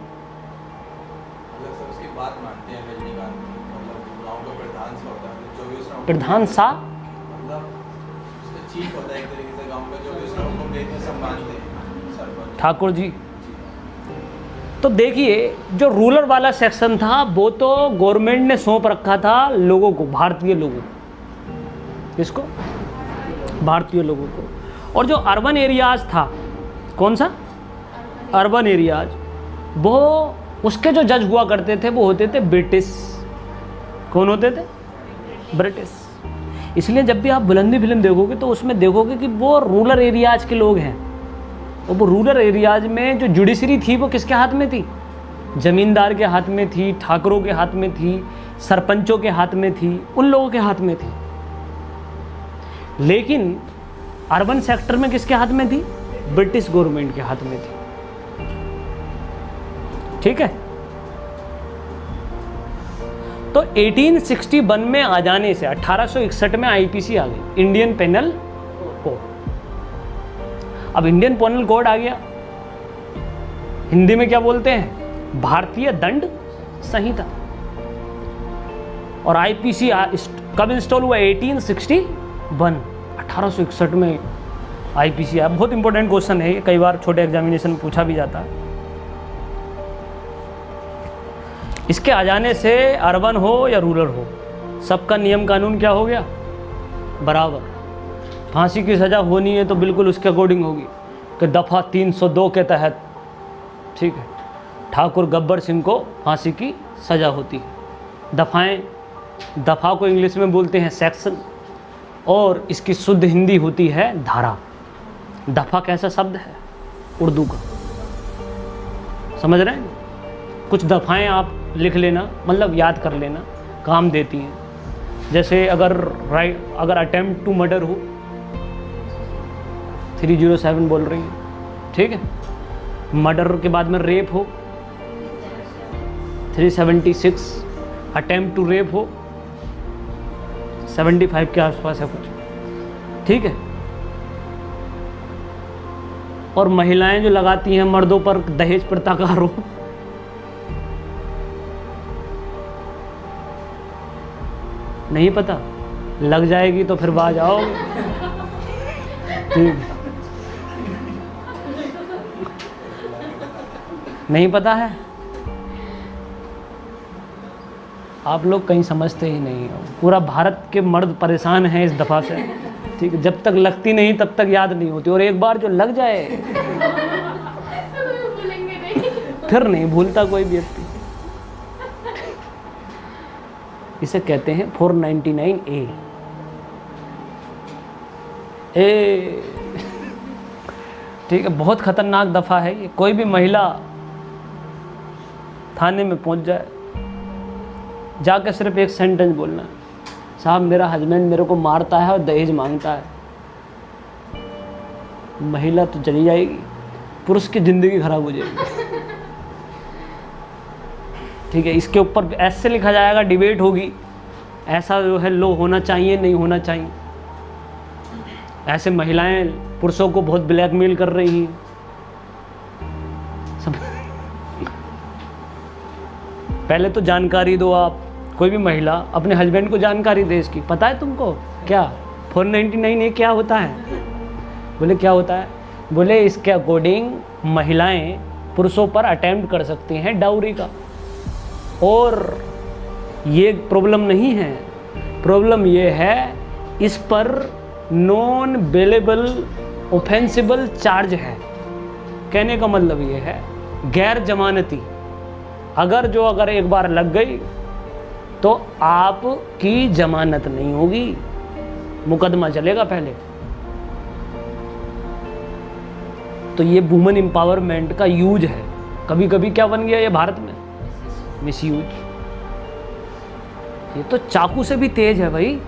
प्रधान सा ठाकुर जी। तो देखिए, जो रूरल वाला सेक्शन था वो तो गवर्नमेंट ने सौंप रखा था लोगों को, भारतीय लोगों को। किसको? भारतीय लोगों को। और जो अर्बन एरियाज था, कौन सा? अर्बन एरियाज, वो उसके जो जज हुआ करते थे वो होते थे ब्रिटिश। कौन होते थे? ब्रिटिश। इसलिए जब भी आप बुलंदी फिल्म देखोगे तो उसमें देखोगे कि वो रूरल एरियाज के लोग हैं, और वो रूरल एरियाज में जो जुडिशरी थी वो किसके हाथ में थी? जमींदार के हाथ में थी, ठाकुरों के हाथ में थी, सरपंचों के हाथ में थी, उन लोगों के हाथ में थी। लेकिन अर्बन सेक्टर में किसके हाथ में थी? ब्रिटिश गवर्नमेंट के हाथ में थी। ठीक है। तो 1861 में आ जाने से 1861 में आईपीसी आ गई, इंडियन पेनल कोड। अब इंडियन पेनल कोड आ गया, हिंदी में क्या बोलते हैं? भारतीय दंड संहिता। और आईपीसी कब इंस्टॉल हुआ? 1861, 1861 में आईपीसी आया। बहुत इंपॉर्टेंट क्वेश्चन है ये, कई बार छोटे एग्जामिनेशन में पूछा भी जाता है। इसके आ जाने से अर्बन हो या रूरल हो, सबका नियम कानून क्या हो गया? बराबर। फांसी की सज़ा होनी है तो बिल्कुल उसके अकॉर्डिंग होगी कि दफ़ा 302 के तहत, ठीक है, ठाकुर गब्बर सिंह को फांसी की सज़ा होती है। दफ़ाएं, दफ़ा को इंग्लिश में बोलते हैं सेक्शन, और इसकी शुद्ध हिंदी होती है धारा। दफ़ा कैसा शब्द है? उर्दू का। समझ रहे हैं? कुछ दफ़ाएं आप लिख लेना, मतलब याद कर लेना, काम देती हैं। जैसे अगर अटेम्प्ट टू मर्डर हो, 307 बोल रही हैं, ठीक है। मर्डर के बाद में रेप हो, 376। अटेम्प्ट टू रेप हो, 75 के आसपास है कुछ, ठीक है। और महिलाएं जो लगाती हैं मर्दों पर दहेज प्रथा का आरोप, नहीं पता? लग जाएगी तो फिर बाज आओगे। ठीक, नहीं पता है? आप लोग कहीं समझते ही नहीं हो। पूरा भारत के मर्द परेशान हैं इस दफ़ा से, ठीक है। जब तक लगती नहीं तब तक याद नहीं होती, और एक बार जो लग जाए फिर नहीं भूलता कोई व्यक्ति। इसे कहते हैं 499A। ठीक है, बहुत खतरनाक दफ़ा है ये। कोई भी महिला थाने में पहुंच जाए, जाकर सिर्फ एक सेंटेंस बोलना, साहब मेरा हस्बैंड मेरे को मारता है और दहेज मांगता है, महिला तो चली जाएगी, पुरुष की ज़िंदगी खराब हो जाएगी। ठीक है, इसके ऊपर ऐसे लिखा जाएगा, डिबेट होगी, ऐसा जो है लो होना चाहिए, नहीं होना चाहिए। ऐसे महिलाएं पुरुषों को बहुत ब्लैकमेल कर रही हैं सब। पहले तो जानकारी दो आप, कोई भी महिला अपने हस्बैंड को जानकारी दे इसकी। पता है तुमको क्या 499A क्या होता है? बोले क्या होता है? बोले इसके अकॉर्डिंग महिलाएं पुरुषों पर अटेम्प्ट कर सकती हैं डाउरी का। और ये प्रॉब्लम नहीं है, प्रॉब्लम ये है इस पर नॉन बेलेबल ऑफेंसिबल चार्ज है। कहने का मतलब ये है गैर जमानती। अगर एक बार लग गई तो आपकी जमानत नहीं होगी, मुकदमा चलेगा पहले। तो ये वुमेन एम्पावरमेंट का यूज है। कभी कभी क्या बन गया ये भारत में? मिसयूज। ये तो चाकू से भी तेज है भाई।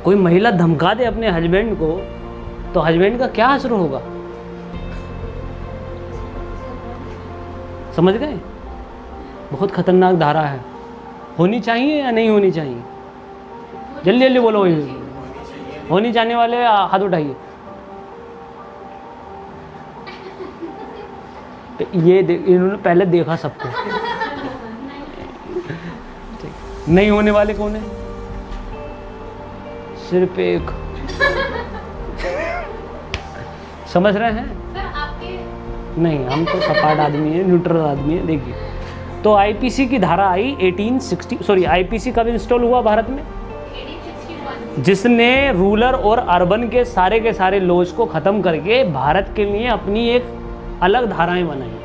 कोई महिला धमका दे अपने हस्बैंड को तो हस्बैंड का क्या असर होगा? समझ गए? बहुत खतरनाक धारा है। होनी चाहिए या नहीं होनी चाहिए? जल्दी जल्दी बोलो। होनी चाहिए वाले हाथ उठाइए। ये इन्होंने पहले देखा सबको। नहीं होने वाले कौन है? सिर्फ एक। समझ रहे हैं? सर आपके नहीं, हम तो सपाट आदमी है, न्यूट्रल आदमी है। देखिए, तो आईपीसी की धारा आई 1860। आईपीसी कब इंस्टॉल हुआ भारत में? 1861। जिसने रूरल और अर्बन के सारे लॉज को ख़त्म करके भारत के लिए अपनी एक अलग धाराएं बनाई।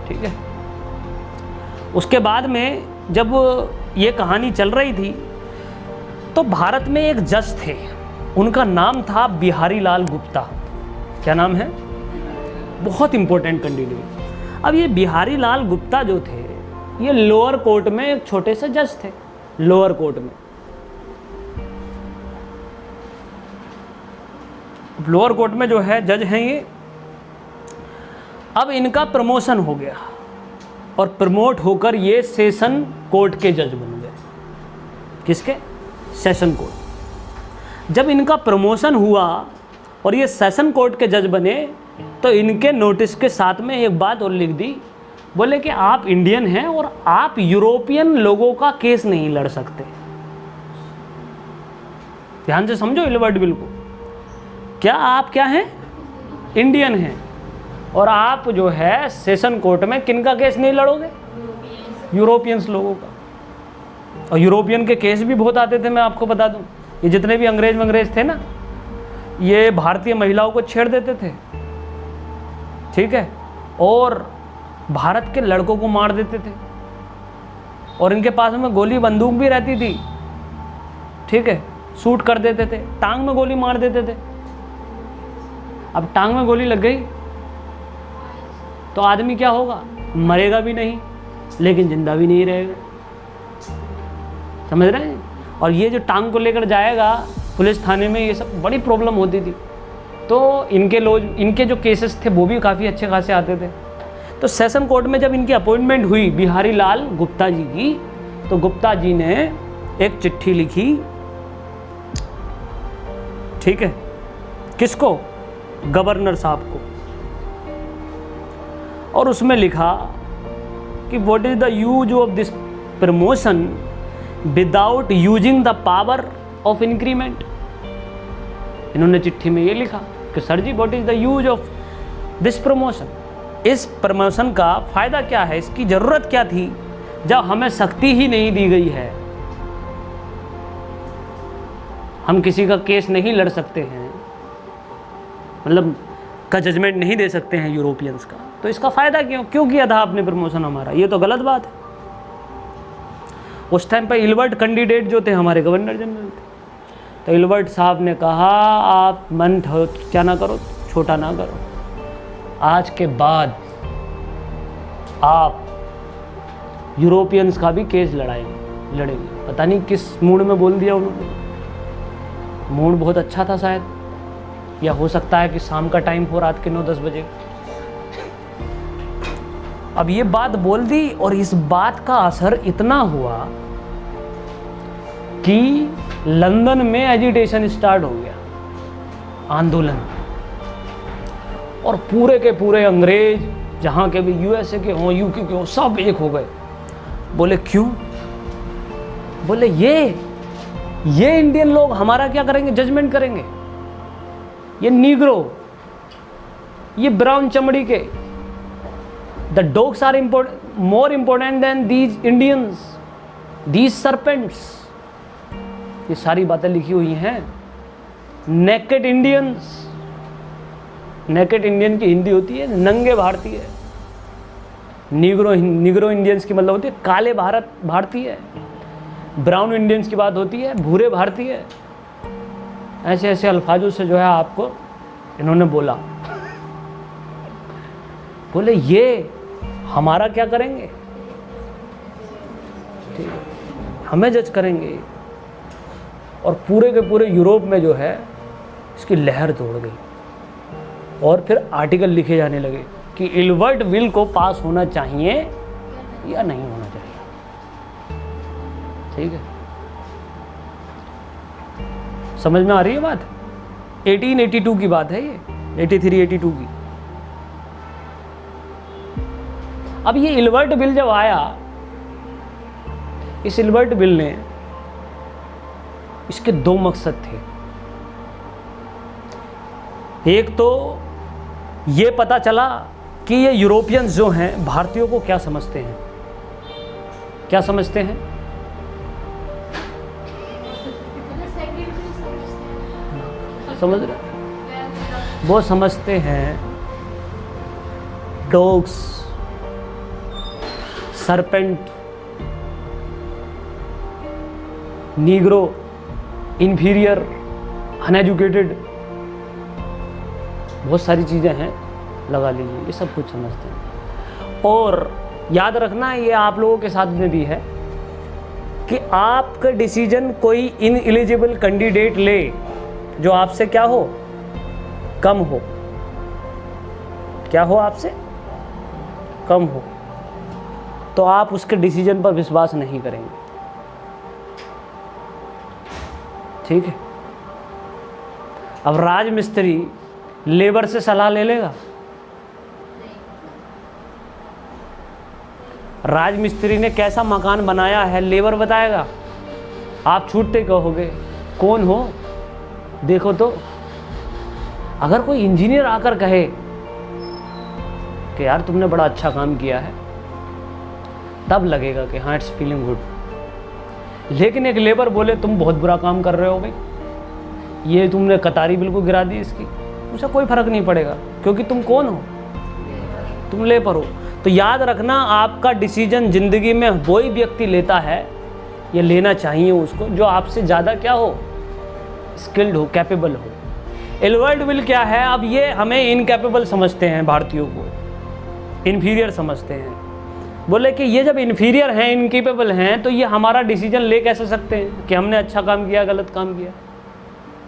ठीक है। उसके बाद में जब ये कहानी चल रही थी तो भारत में एक जज थे, उनका नाम था बिहारी लाल गुप्ता। क्या नाम है? बहुत इंपॉर्टेंट कैंडिडेट। अब ये बिहारी लाल गुप्ता जो थे, ये लोअर कोर्ट में एक छोटे से जज थे, लोअर कोर्ट में। लोअर कोर्ट में जो है जज हैं ये। अब इनका प्रमोशन हो गया और प्रमोट होकर ये सेशन कोर्ट के जज बन गए। किसके? Session court. जब इनका प्रमोशन हुआ और ये सेशन कोर्ट के जज बने तो इनके नोटिस के साथ में एक बात और लिख दी, बोले कि आप इंडियन हैं और आप यूरोपियन लोगों का केस नहीं लड़ सकते। ध्यान से समझो इलवर्ट बिल को। क्या आप क्या हैं? इंडियन हैं और आप जो है सेशन कोर्ट में किनका केस नहीं लड़ोगे? यूरोपियंस लोगों का। और यूरोपियन के केस भी बहुत आते थे, मैं आपको बता दूं। ये जितने भी अंग्रेज थे ना, ये भारतीय महिलाओं को छेड़ देते थे, ठीक है, और भारत के लड़कों को मार देते थे। और इनके पास में गोली बंदूक भी रहती थी, ठीक है, शूट कर देते थे, टांग में गोली मार देते थे। अब टांग में गोली लग गई तो आदमी क्या होगा? मरेगा भी नहीं लेकिन जिंदा भी नहीं रहेगा। समझ रहे हैं? और ये जो टांग को लेकर जाएगा पुलिस थाने में, ये सब बड़ी प्रॉब्लम होती थी। तो इनके जो केसेस थे वो भी काफ़ी अच्छे खासे आते थे। तो सेशन कोर्ट में जब इनकी अपॉइंटमेंट हुई बिहारी लाल गुप्ता जी की, तो गुप्ता जी ने एक चिट्ठी लिखी, ठीक है, किसको? गवर्नर साहब को। और उसमें लिखा कि what is the use of this promotion without using the power of increment. इन्होंने चिट्ठी में ये लिखा कि sir ji, what is the use of this promotion. इस प्रमोशन का फायदा क्या है, इसकी जरूरत क्या थी जब हमें शक्ति ही नहीं दी गई है, हम किसी का केस नहीं लड़ सकते हैं, मतलब का जजमेंट नहीं दे सकते हैं यूरोपियंस का। तो इसका फायदा क्यों किया था आपने प्रमोशन हमारा? ये तो गलत बात है। उस टाइम पर इलवर्ट कैंडिडेट जो थे हमारे गवर्नर जनरल थे, तो इलवर्ट साहब ने कहा आप मन क्या ना करो, छोटा ना करो, आज के बाद आप यूरोपियंस का भी केस लड़ेंगे। पता नहीं किस मूड में बोल दिया उन्होंने, मूड बहुत अच्छा था शायद, या हो सकता है कि शाम का टाइम हो, रात के 9-10 बजे। अब ये बात बोल दी और इस बात का असर इतना हुआ कि लंदन में एजिटेशन स्टार्ट हो गया, आंदोलन। और पूरे के पूरे अंग्रेज, जहाँ के भी यूएसए के हों, यूके के हों, सब एक हो गए। बोले क्यों? बोले ये इंडियन लोग हमारा क्या करेंगे? जजमेंट करेंगे। ये नीग्रो, ये ब्राउन चमड़ी के, the dogs are more important than these Indians, these serpents. ये सारी बातें लिखी हुई हैं। नेकेड इंडियंस, नेकेड इंडियन की हिंदी होती है नंगे भारतीय। निग्रो इंडियंस की मतलब होती है काले भारतीय। ब्राउन इंडियंस की बात होती है भूरे भारतीय। ऐसे ऐसे अल्फाजों से जो है आपको इन्होंने बोला। बोले ये हमारा क्या करेंगे? ठीक है, हमें जज करेंगे। और पूरे के पूरे यूरोप में जो है इसकी लहर दौड़ गई और फिर आर्टिकल लिखे जाने लगे कि इलवर्ट बिल को पास होना चाहिए या नहीं होना चाहिए। ठीक है, समझ में आ रही है बात? 1882 की बात है ये, 83-82 की। अब ये इलवर्ट बिल जब आया, इस इलवर्ट बिल ने, इसके दो मकसद थे। एक तो ये पता चला कि ये यूरोपियंस जो हैं भारतीयों को क्या समझते हैं। क्या समझते हैं? समझ रहे? वो समझते हैं dogs, serpent, Negro, inferior, uneducated, बहुत सारी चीज़ें हैं, लगा लीजिए, ये सब कुछ समझते हैं। और याद रखना ये आप लोगों के साथ में भी है कि आपका डिसीजन कोई इनएलिजिबल कैंडिडेट ले जो आपसे क्या हो, कम हो, क्या हो आपसे कम हो, तो आप उसके डिसीजन पर विश्वास नहीं करेंगे। ठीक है। अब राजमिस्त्री लेबर से सलाह ले लेगा? राजमिस्त्री ने कैसा मकान बनाया है लेबर बताएगा? आप छूटते कहोगे कौन हो, देखो तो। अगर कोई इंजीनियर आकर कहे कि यार तुमने बड़ा अच्छा काम किया है, तब लगेगा कि हाँ इट्स फीलिंग गुड। लेकिन एक लेबर बोले तुम बहुत बुरा काम कर रहे हो भाई, ये तुमने कतारी बिल्कुल गिरा दी इसकी, उसे कोई फर्क नहीं पड़ेगा, क्योंकि तुम कौन हो, तुम लेबर हो। तो याद रखना आपका डिसीजन ज़िंदगी में वही व्यक्ति लेता है, ये लेना चाहिए उसको जो आपसे ज़्यादा क्या हो, स्किल्ड हो, कैपेबल हो। एल्बर्ट विल क्या है, अब ये हमें इनकैपेबल समझते हैं, भारतीयों को इन्फीरियर समझते हैं। बोले कि ये जब इन्फीरियर हैं, इनकेपेबल हैं, तो ये हमारा डिसीजन ले कैसे सकते हैं कि हमने अच्छा काम किया गलत काम किया।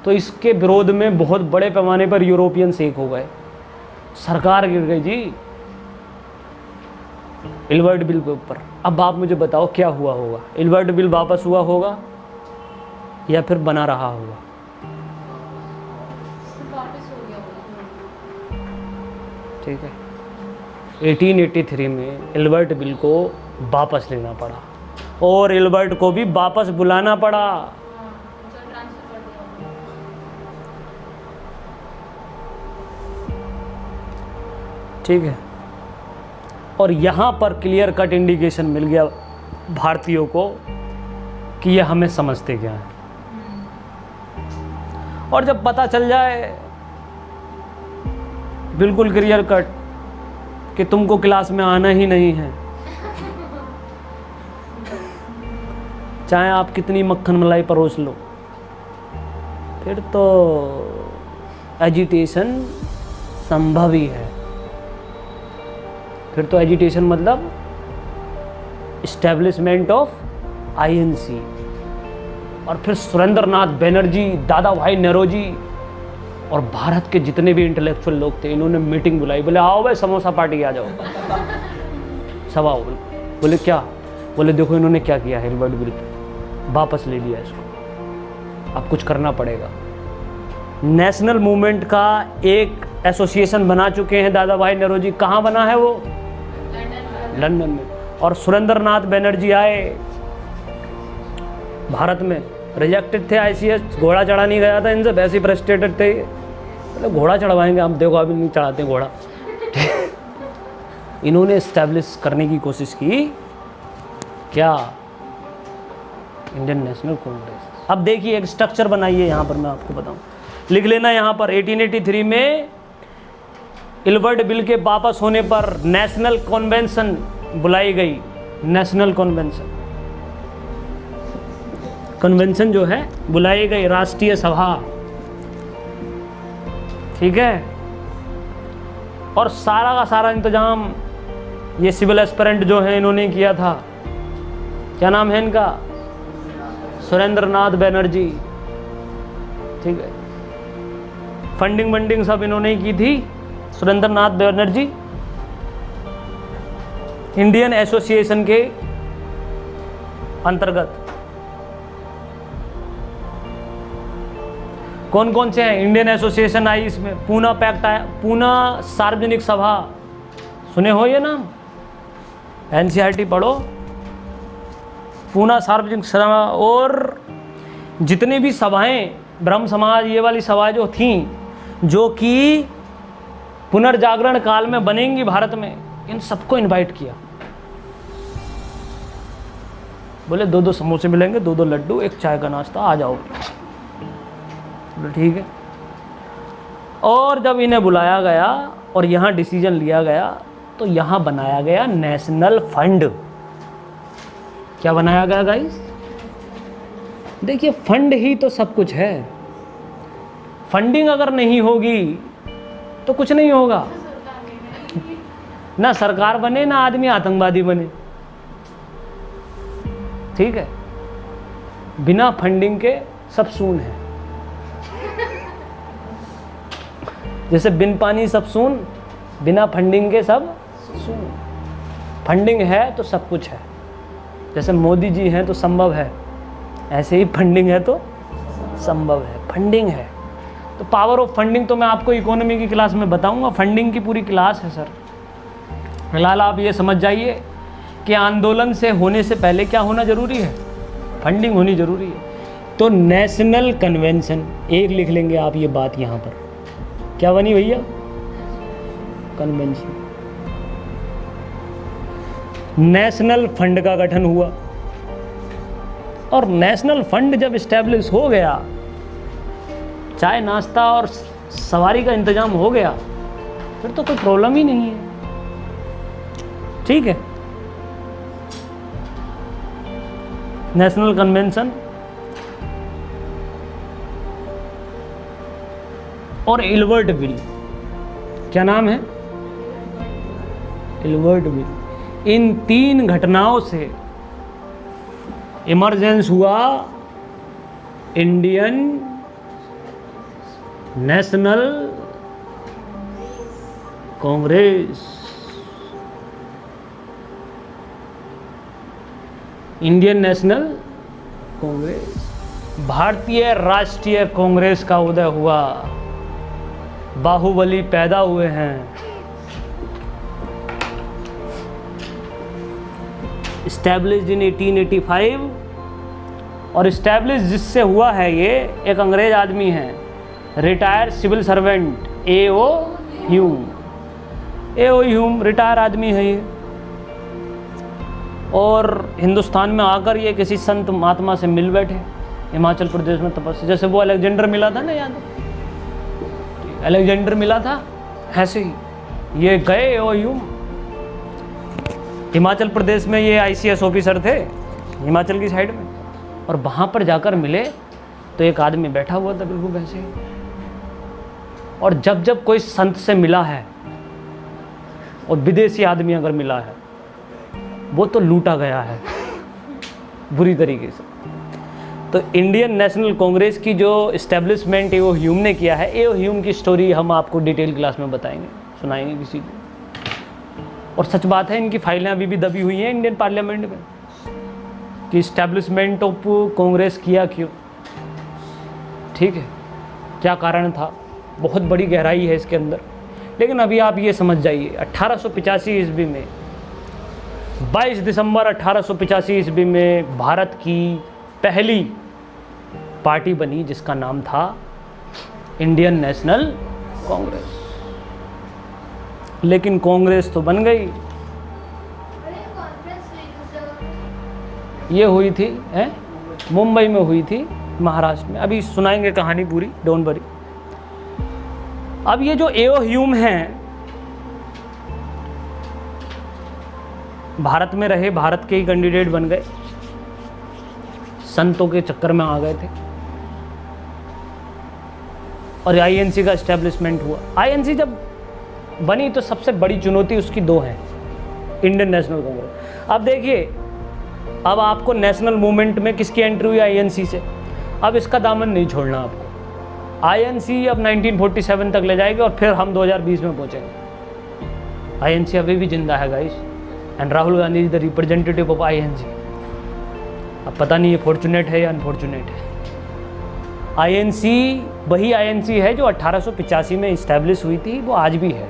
तो इसके विरोध में बहुत बड़े पैमाने पर यूरोपियंस एक हो गए, सरकार गिर गई जी एल्बर्ट बिल के ऊपर। अब आप मुझे बताओ क्या हुआ होगा, एल्बर्ट बिल वापस हुआ होगा या फिर बना रहा होगा? ठीक है। 1883 में एल्बर्ट बिल को वापस लेना पड़ा और एल्बर्ट को भी वापस बुलाना पड़ा। ठीक है। और यहाँ पर क्लियर कट इंडिकेशन मिल गया भारतीयों को कि ये हमें समझते क्या है। और जब पता चल जाए बिल्कुल क्लियर कट कि तुमको क्लास में आना ही नहीं है, चाहे आप कितनी मक्खन मलाई परोस लो, फिर तो एजिटेशन संभव ही है। फिर तो एजिटेशन मतलब इस्टेब्लिशमेंट ऑफ आईएनसी। और फिर सुरेंद्र नाथ बनर्जी, दादा भाई नौरोजी और भारत के जितने भी इंटेलेक्चुअल लोग थे, इन्होंने मीटिंग बुलाई। बोले आओ भाई समोसा पार्टी आ जाओ, सब आओ। बोले क्या? बोले देखो इन्होंने क्या किया है, एल्बर्ट बिल वापस ले लिया इसको, अब कुछ करना पड़ेगा। नेशनल मूवमेंट का एक एसोसिएशन बना चुके हैं दादा भाई नौरोजी। कहाँ बना है वो? लंदन में। और सुरेंद्र नाथ बनर्जी आए भारत में, रिजेक्टेड थे आईसीएस, घोड़ा चढ़ा नहीं गया था इनसे, वैसे ही फ्रस्ट्रेटेड थे। मतलब घोड़ा चढ़वाएंगे हम, देखो अभी नहीं चढ़ाते घोड़ा। इन्होंने इस्टेब्लिश करने की कोशिश की क्या? Indian national Congress. अब देखिए एक स्ट्रक्चर बनाइए, यहाँ पर मैं आपको बताऊँ, लिख लेना यहाँ पर। 1883 में एल्बर्ट बिल के वापस होने पर नेशनल कन्वेंशन बुलाई गई। नेशनल कन्वेंशन जो है बुलाई गई, राष्ट्रीय सभा। ठीक है। और सारा का सारा इंतजाम ये सिविल एस्पिरेंट जो है इन्होंने किया था। क्या नाम है इनका? सुरेंद्र नाथ बनर्जी। ठीक है। फंडिंग सब इन्होंने की थी, सुरेंद्र नाथ बनर्जी। इंडियन एसोसिएशन के अंतर्गत कौन कौन से हैं? इंडियन एसोसिएशन आई इसमें, पूना पैक्ट आया, पूना सार्वजनिक सभा, सुने हो ये नाम? एनसीईआरटी पढ़ो, पूना सार्वजनिक सभा। और जितने भी सभाएं, ब्रह्म समाज, ये वाली सभाएं जो थीं, जो कि पुनर्जागरण काल में बनेंगी भारत में, इन सबको इनवाइट किया। बोले 2-2 समोसे मिलेंगे, 2-2 लड्डू, एक चाय का नाश्ता, आ जाओ। बोले ठीक है। और जब इन्हें बुलाया गया और यहाँ डिसीजन लिया गया, तो यहाँ बनाया गया नेशनल फंड। क्या बनाया गया गाइस? देखिए फंड ही तो सब कुछ है। फंडिंग अगर नहीं होगी तो कुछ नहीं होगा। ना सरकार बने ना आदमी आतंकवादी बने, ठीक है। बिना फंडिंग के सब सून है, जैसे बिन पानी सब सून, बिना फंडिंग के सब सून। फंडिंग है तो सब कुछ है, जैसे मोदी जी हैं तो संभव है, ऐसे ही फंडिंग है तो संभव है। फंडिंग है तो पावर ऑफ फंडिंग तो मैं आपको इकोनॉमी की क्लास में बताऊंगा, फंडिंग की पूरी क्लास है सर। फिलहाल आप ये समझ जाइए कि आंदोलन से होने से पहले क्या होना जरूरी है, फंडिंग होनी जरूरी है। तो नेशनल कन्वेंशन, एक लिख लेंगे आप ये बात यहाँ पर, क्या बनी भैया, कन्वेंशन। नेशनल फंड का गठन हुआ, और नेशनल फंड जब इस्टेब्लिश हो गया, चाय नाश्ता और सवारी का इंतजाम हो गया, फिर तो कोई प्रॉब्लम ही नहीं है, ठीक है। नेशनल कन्वेंशन और इल्बर्ट बिल, क्या नाम है, इल्बर्ट बिल। इन तीन घटनाओं से इमरजेंस हुआ Indian national Congress. Indian national Congress, भारतीय राष्ट्रीय कांग्रेस का उदय हुआ। बाहुबली पैदा हुए हैं। इस्टेब्लिश्ड इन 1885, और इस्टेब्लिश जिससे हुआ है ये एक अंग्रेज आदमी है, retired civil servant A O. Hume. A O. Hume retire आदमी है ये, और हिंदुस्तान में आकर ये किसी संत महात्मा से मिल बैठे हिमाचल प्रदेश में तपस्या, जैसे वो अलेक्जेंडर मिला था ना, याद है अलेक्जेंडर मिला था, ऐसे ही ये गए ए.ओ. ह्यूम। हिमाचल प्रदेश में ये ICS ऑफिसर थे, हिमाचल की साइड में, और वहाँ पर जाकर मिले तो एक आदमी बैठा हुआ था बिल्कुल वैसे ही। और जब जब कोई संत से मिला है और विदेशी आदमी अगर मिला है, वो तो लूटा गया है बुरी तरीके से। तो इंडियन नेशनल कांग्रेस की जो इस्टेब्लिशमेंट ए.ओ. ह्यूम ने किया है, ए.ओ. ह्यूम की स्टोरी हम आपको डिटेल क्लास में बताएंगे, सुनाएंगे किसी को। और सच बात है, इनकी फाइलें अभी भी दबी हुई हैं इंडियन पार्लियामेंट में कि इस्टेब्लिशमेंट ऑफ कांग्रेस किया क्यों, ठीक है, क्या कारण था, बहुत बड़ी गहराई है इसके अंदर। लेकिन अभी आप ये समझ जाइए, 1885 ईस्वी में, 22 दिसंबर 1885 ईस्वी में भारत की पहली पार्टी बनी जिसका नाम था इंडियन नेशनल कांग्रेस। लेकिन कांग्रेस तो बन गई, ये हुई थी मुंबई में हुई थी, महाराष्ट्र में। अभी सुनाएंगे कहानी पूरी, डोंट वरी। अब ये जो ए.ओ. ह्यूम हैं, भारत में रहे, भारत के ही कैंडिडेट बन गए, संतों के चक्कर में आ गए थे, और आईएनसी का एस्टेब्लिशमेंट हुआ। आईएनसी जब बनी तो सबसे बड़ी चुनौती उसकी दो है, इंडियन नेशनल कांग्रेस। अब देखिए, अब आपको नेशनल मूवमेंट में किसकी एंट्री हुई, आईएनसी से। अब इसका दामन नहीं छोड़ना आपको, आईएनसी अब 1947 तक ले जाएगी, और फिर हम 2020 में पहुंचेंगे। आईएनसी अभी भी जिंदा है guys, and Rahul Gandhi is the representative of INC. अब पता नहीं ये फॉर्चुनेट है या अनफॉर्चुनेट है। आईएनसी वही आईएनसी है जो 1885 में इस्टेब्लिश हुई थी, वो आज भी है।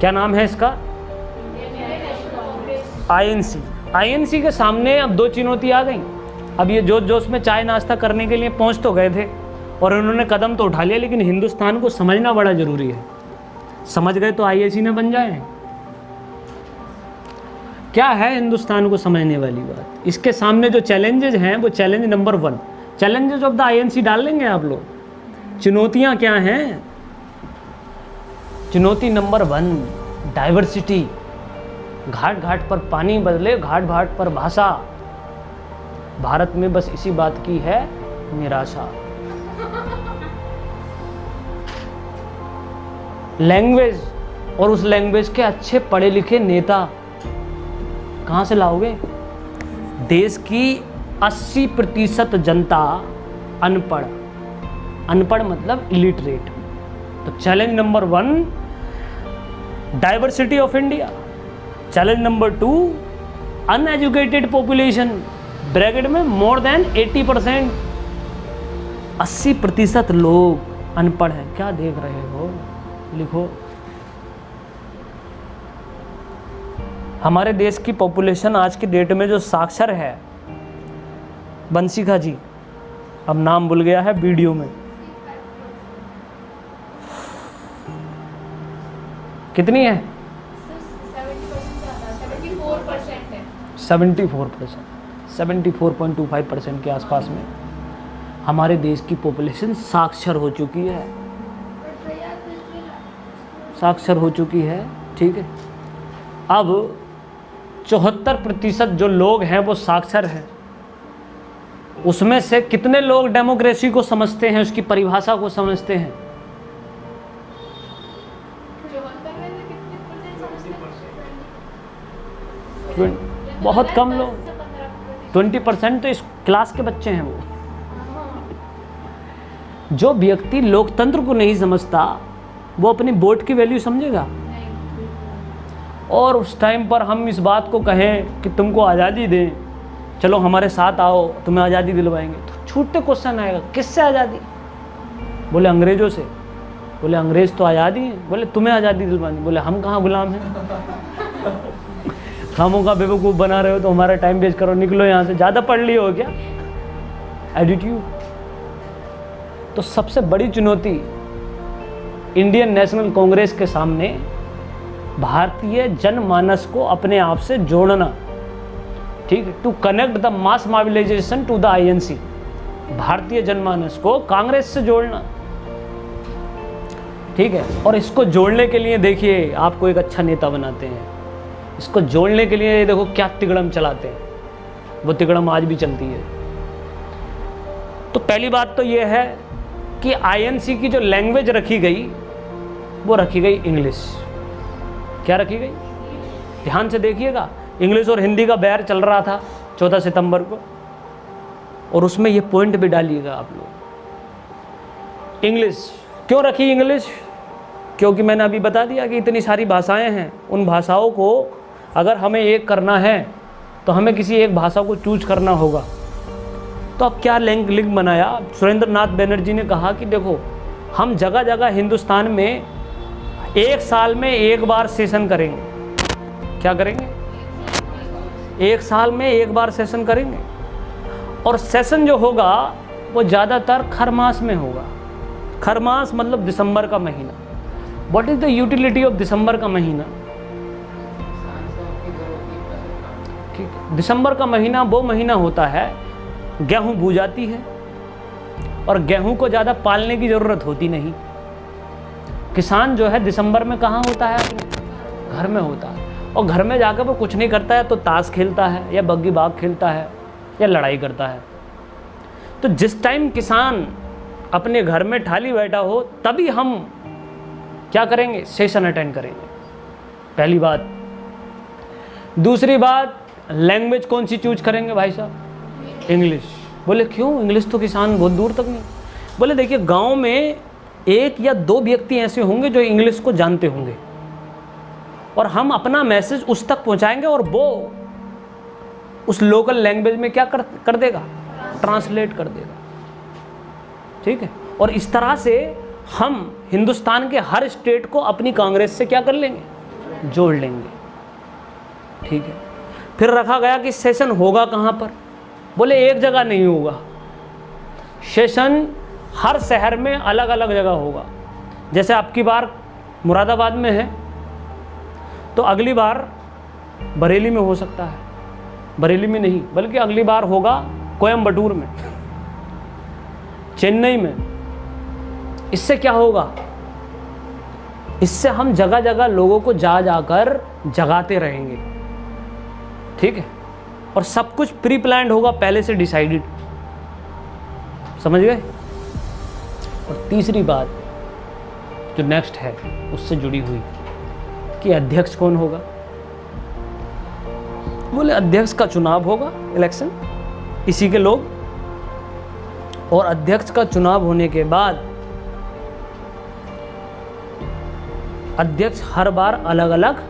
क्या नाम है इसका, आईएनसी। आईएनसी के सामने अब दो चुनौती आ गई। अब ये जोश जोश में चाय नाश्ता करने के लिए पहुंच तो गए थे, और उन्होंने कदम तो उठा लिया, लेकिन हिंदुस्तान को समझना बड़ा जरूरी है। समझ गए तो आईएनसी ने बन जाए। क्या है हिंदुस्तान को समझने वाली बात, इसके सामने जो चैलेंजेस हैं, वो challenge number 1, challenges of the INC डाल लेंगे आप लोग। चुनौतियां क्या हैं? चुनौती नंबर 1, डाइवर्सिटी। घाट घाट पर पानी बदले, घाट घाट पर भाषा। भारत में बस इसी बात की है निराशा। लैंग्वेज, और उस लैंग्वेज के अच्छे पढ़े लिखे नेता कहाँ से लाओगे? देश की 80% जनता अनपढ़, अनपढ़ मतलब इलिटरेट। तो challenge number 1 diversity of India, challenge number 2 uneducated population, bracket में मोर देन 80%, 80% लोग अनपढ़ हैं। क्या देख रहे हो? लिखो। हमारे देश की पॉपुलेशन आज की डेट में जो साक्षर है, बंसिका जी, अब नाम भूल गया है वीडियो में, कितनी है? 74%, 74.25% के आसपास में हमारे देश की पॉपुलेशन साक्षर हो चुकी है, साक्षर हो चुकी है। ठीक है, अब 74% जो लोग हैं वो साक्षर हैं। उसमें से कितने लोग डेमोक्रेसी को समझते हैं, उसकी परिभाषा को समझते हैं? बहुत कम लोग, 20% तो इस क्लास के बच्चे हैं। वो जो व्यक्ति लोकतंत्र को नहीं समझता वो अपनी वोट की वैल्यू समझेगा? और उस टाइम पर हम इस बात को कहें कि तुमको आज़ादी दें, चलो हमारे साथ आओ, तुम्हें आज़ादी दिलवाएंगे, तो छूटते क्वेश्चन आएगा, किससे आज़ादी? बोले अंग्रेज़ों से। बोले अंग्रेज़ तो आज़ादी हैं। बोले तुम्हें आज़ादी दिलवानी। बोले हम कहाँ गुलाम हैं? खामों का बेवकूफ़ बना रहे हो तो हमारा टाइम वेस्ट करो, निकलो यहाँ से, ज़्यादा पढ़ लिए हो क्या? एटीट्यूड। तो सबसे बड़ी चुनौती इंडियन नेशनल कांग्रेस के सामने भारतीय जनमानस को अपने आप से जोड़ना, ठीक है, to connect the mass mobilisation to the INC, भारतीय जनमानस को कांग्रेस से जोड़ना, ठीक है। और इसको जोड़ने के लिए देखिए आपको एक अच्छा नेता बनाते हैं, इसको जोड़ने के लिए देखो क्या तिगड़म चलाते हैं, वो तिगड़म आज भी चलती है। तो पहली बात तो ये है कि आईएनसी की जो लैंग्वेज रखी गई वो रखी गई इंग्लिश। क्या रखी गई? ध्यान से देखिएगा, इंग्लिश और हिंदी का बैर चल रहा था 14 सितंबर को, और उसमें ये पॉइंट भी डालिएगा आप लोग। इंग्लिश क्यों रखी? इंग्लिश क्योंकि मैंने अभी बता दिया कि इतनी सारी भाषाएं हैं, उन भाषाओं को अगर हमें एक करना है तो हमें किसी एक भाषा को चूज करना होगा। तो अब क्या लिंक बनाया? सुरेंद्र नाथ बनर्जी ने कहा कि देखो हम जगह जगह हिंदुस्तान में एक साल में एक बार सेशन करेंगे। क्या करेंगे? एक साल में एक बार सेशन करेंगे, और सेशन जो होगा वो ज़्यादातर खरमास में होगा। खरमास मतलब दिसंबर का महीना। What is the utility of December का महीना? ठीक है, दिसंबर का महीना वो महीना होता है गेहूँ बू जाती है, और गेहूँ को ज़्यादा पालने की ज़रूरत होती नहीं। किसान जो है दिसंबर में कहाँ होता है? अपने घर में होता है, और घर में जाकर वो कुछ नहीं करता है तो ताश खेलता है या बग्गी बाग खेलता है या लड़ाई करता है। तो जिस टाइम किसान अपने घर में ठाली बैठा हो तभी हम क्या करेंगे? सेशन अटेंड करेंगे। पहली बात। दूसरी बात, लैंग्वेज कौन सी चूज करेंगे भाई साहब? इंग्लिश। बोले क्यों? इंग्लिश तो किसान बहुत दूर तक नहीं। बोले देखिए गांव में एक या दो व्यक्ति ऐसे होंगे जो इंग्लिश को जानते होंगे, और हम अपना मैसेज उस तक पहुंचाएंगे और वो उस लोकल लैंग्वेज में क्या कर देगा? ट्रांसलेट कर देगा। ठीक है, और इस तरह से हम हिंदुस्तान के हर स्टेट को अपनी कांग्रेस से क्या कर लेंगे? जोड़ लेंगे। ठीक है, फिर रखा गया कि सेशन होगा कहाँ पर? बोले एक जगह नहीं होगा, सेशन हर शहर में अलग अलग जगह होगा। जैसे आपकी बार मुरादाबाद में है तो अगली बार बरेली में हो सकता है, बरेली में नहीं बल्कि अगली बार होगा कोयम्बटूर में, चेन्नई में। इससे क्या होगा? इससे हम जगह जगह लोगों को जाकर जगाते रहेंगे। ठीक है, और सब कुछ प्री प्लान्ड होगा, पहले से डिसाइडेड। समझ गए? और तीसरी बात जो नेक्स्ट है उससे जुड़ी हुई, कि अध्यक्ष कौन होगा? बोले अध्यक्ष का चुनाव होगा, इलेक्शन, इसी के लोग, और अध्यक्ष का चुनाव होने के बाद अध्यक्ष हर बार अलग अलग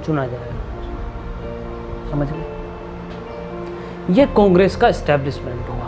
चुना जाएगा। समझ गए? ये कांग्रेस का एस्टेब्लिशमेंट हुआ।